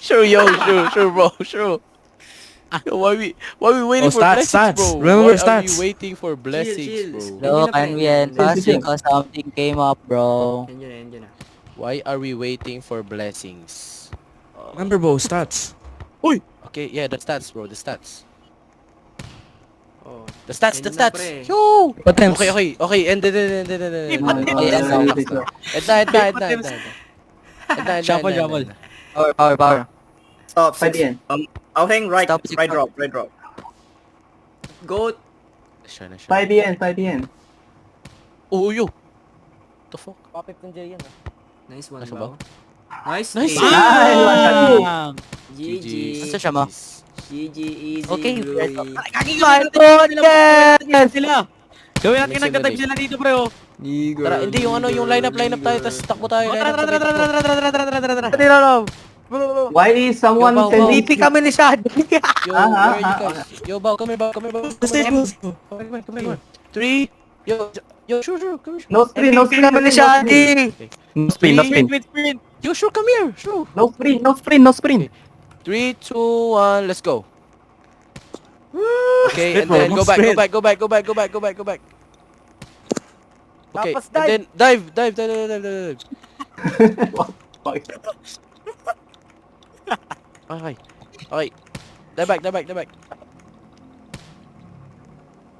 Sure, bro, sure. Yo, why we waiting for blessings, stats. bro? Remember Why are stats. we waiting for blessings, Chill. bro? Look, and we end fast because something came up, bro. Yan na. Why are we waiting for blessings? Remember, bro, stats. Okay, yeah, the stats, bro, the stats. Oh. The stats. Yan na, pre. Yo! Attempts. Okay, end. Shuffle. Power. Stop. Fabian. Outing, right Stop. drop. Goat. Sure. 5 Oh, yo! The fuck? Pa 15J yan. Nice one, Nice bro. ba? Nice. Nice. game. Ah! GG. Asa siya mo? GG, easy, Okay, Bluey. Yes! Sila! Gawin natin Listen, nagtatag Dali. sila dito, pre, oh. Tara, hindi yung yung lineup tayo, tapos takbo tayo. Why is someone Yo, sending... DP kami ni Shad. Yo, where are you guys? Yo, Bao, come here. Come here. 3. Yo, sure, come here. No screen. kami ni Shadi. No spin. Yo, sure, come here, sure. No screen. 3, 2, 1, let's go. Okay, and then go back. Okay, Tapos and then dive. Okay. Dive back.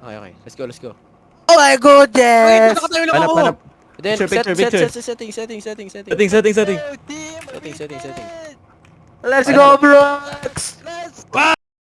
Okay, let's go. Oh my goodness. Hanap. And then Picture. setting. Setting. Let's go, bro.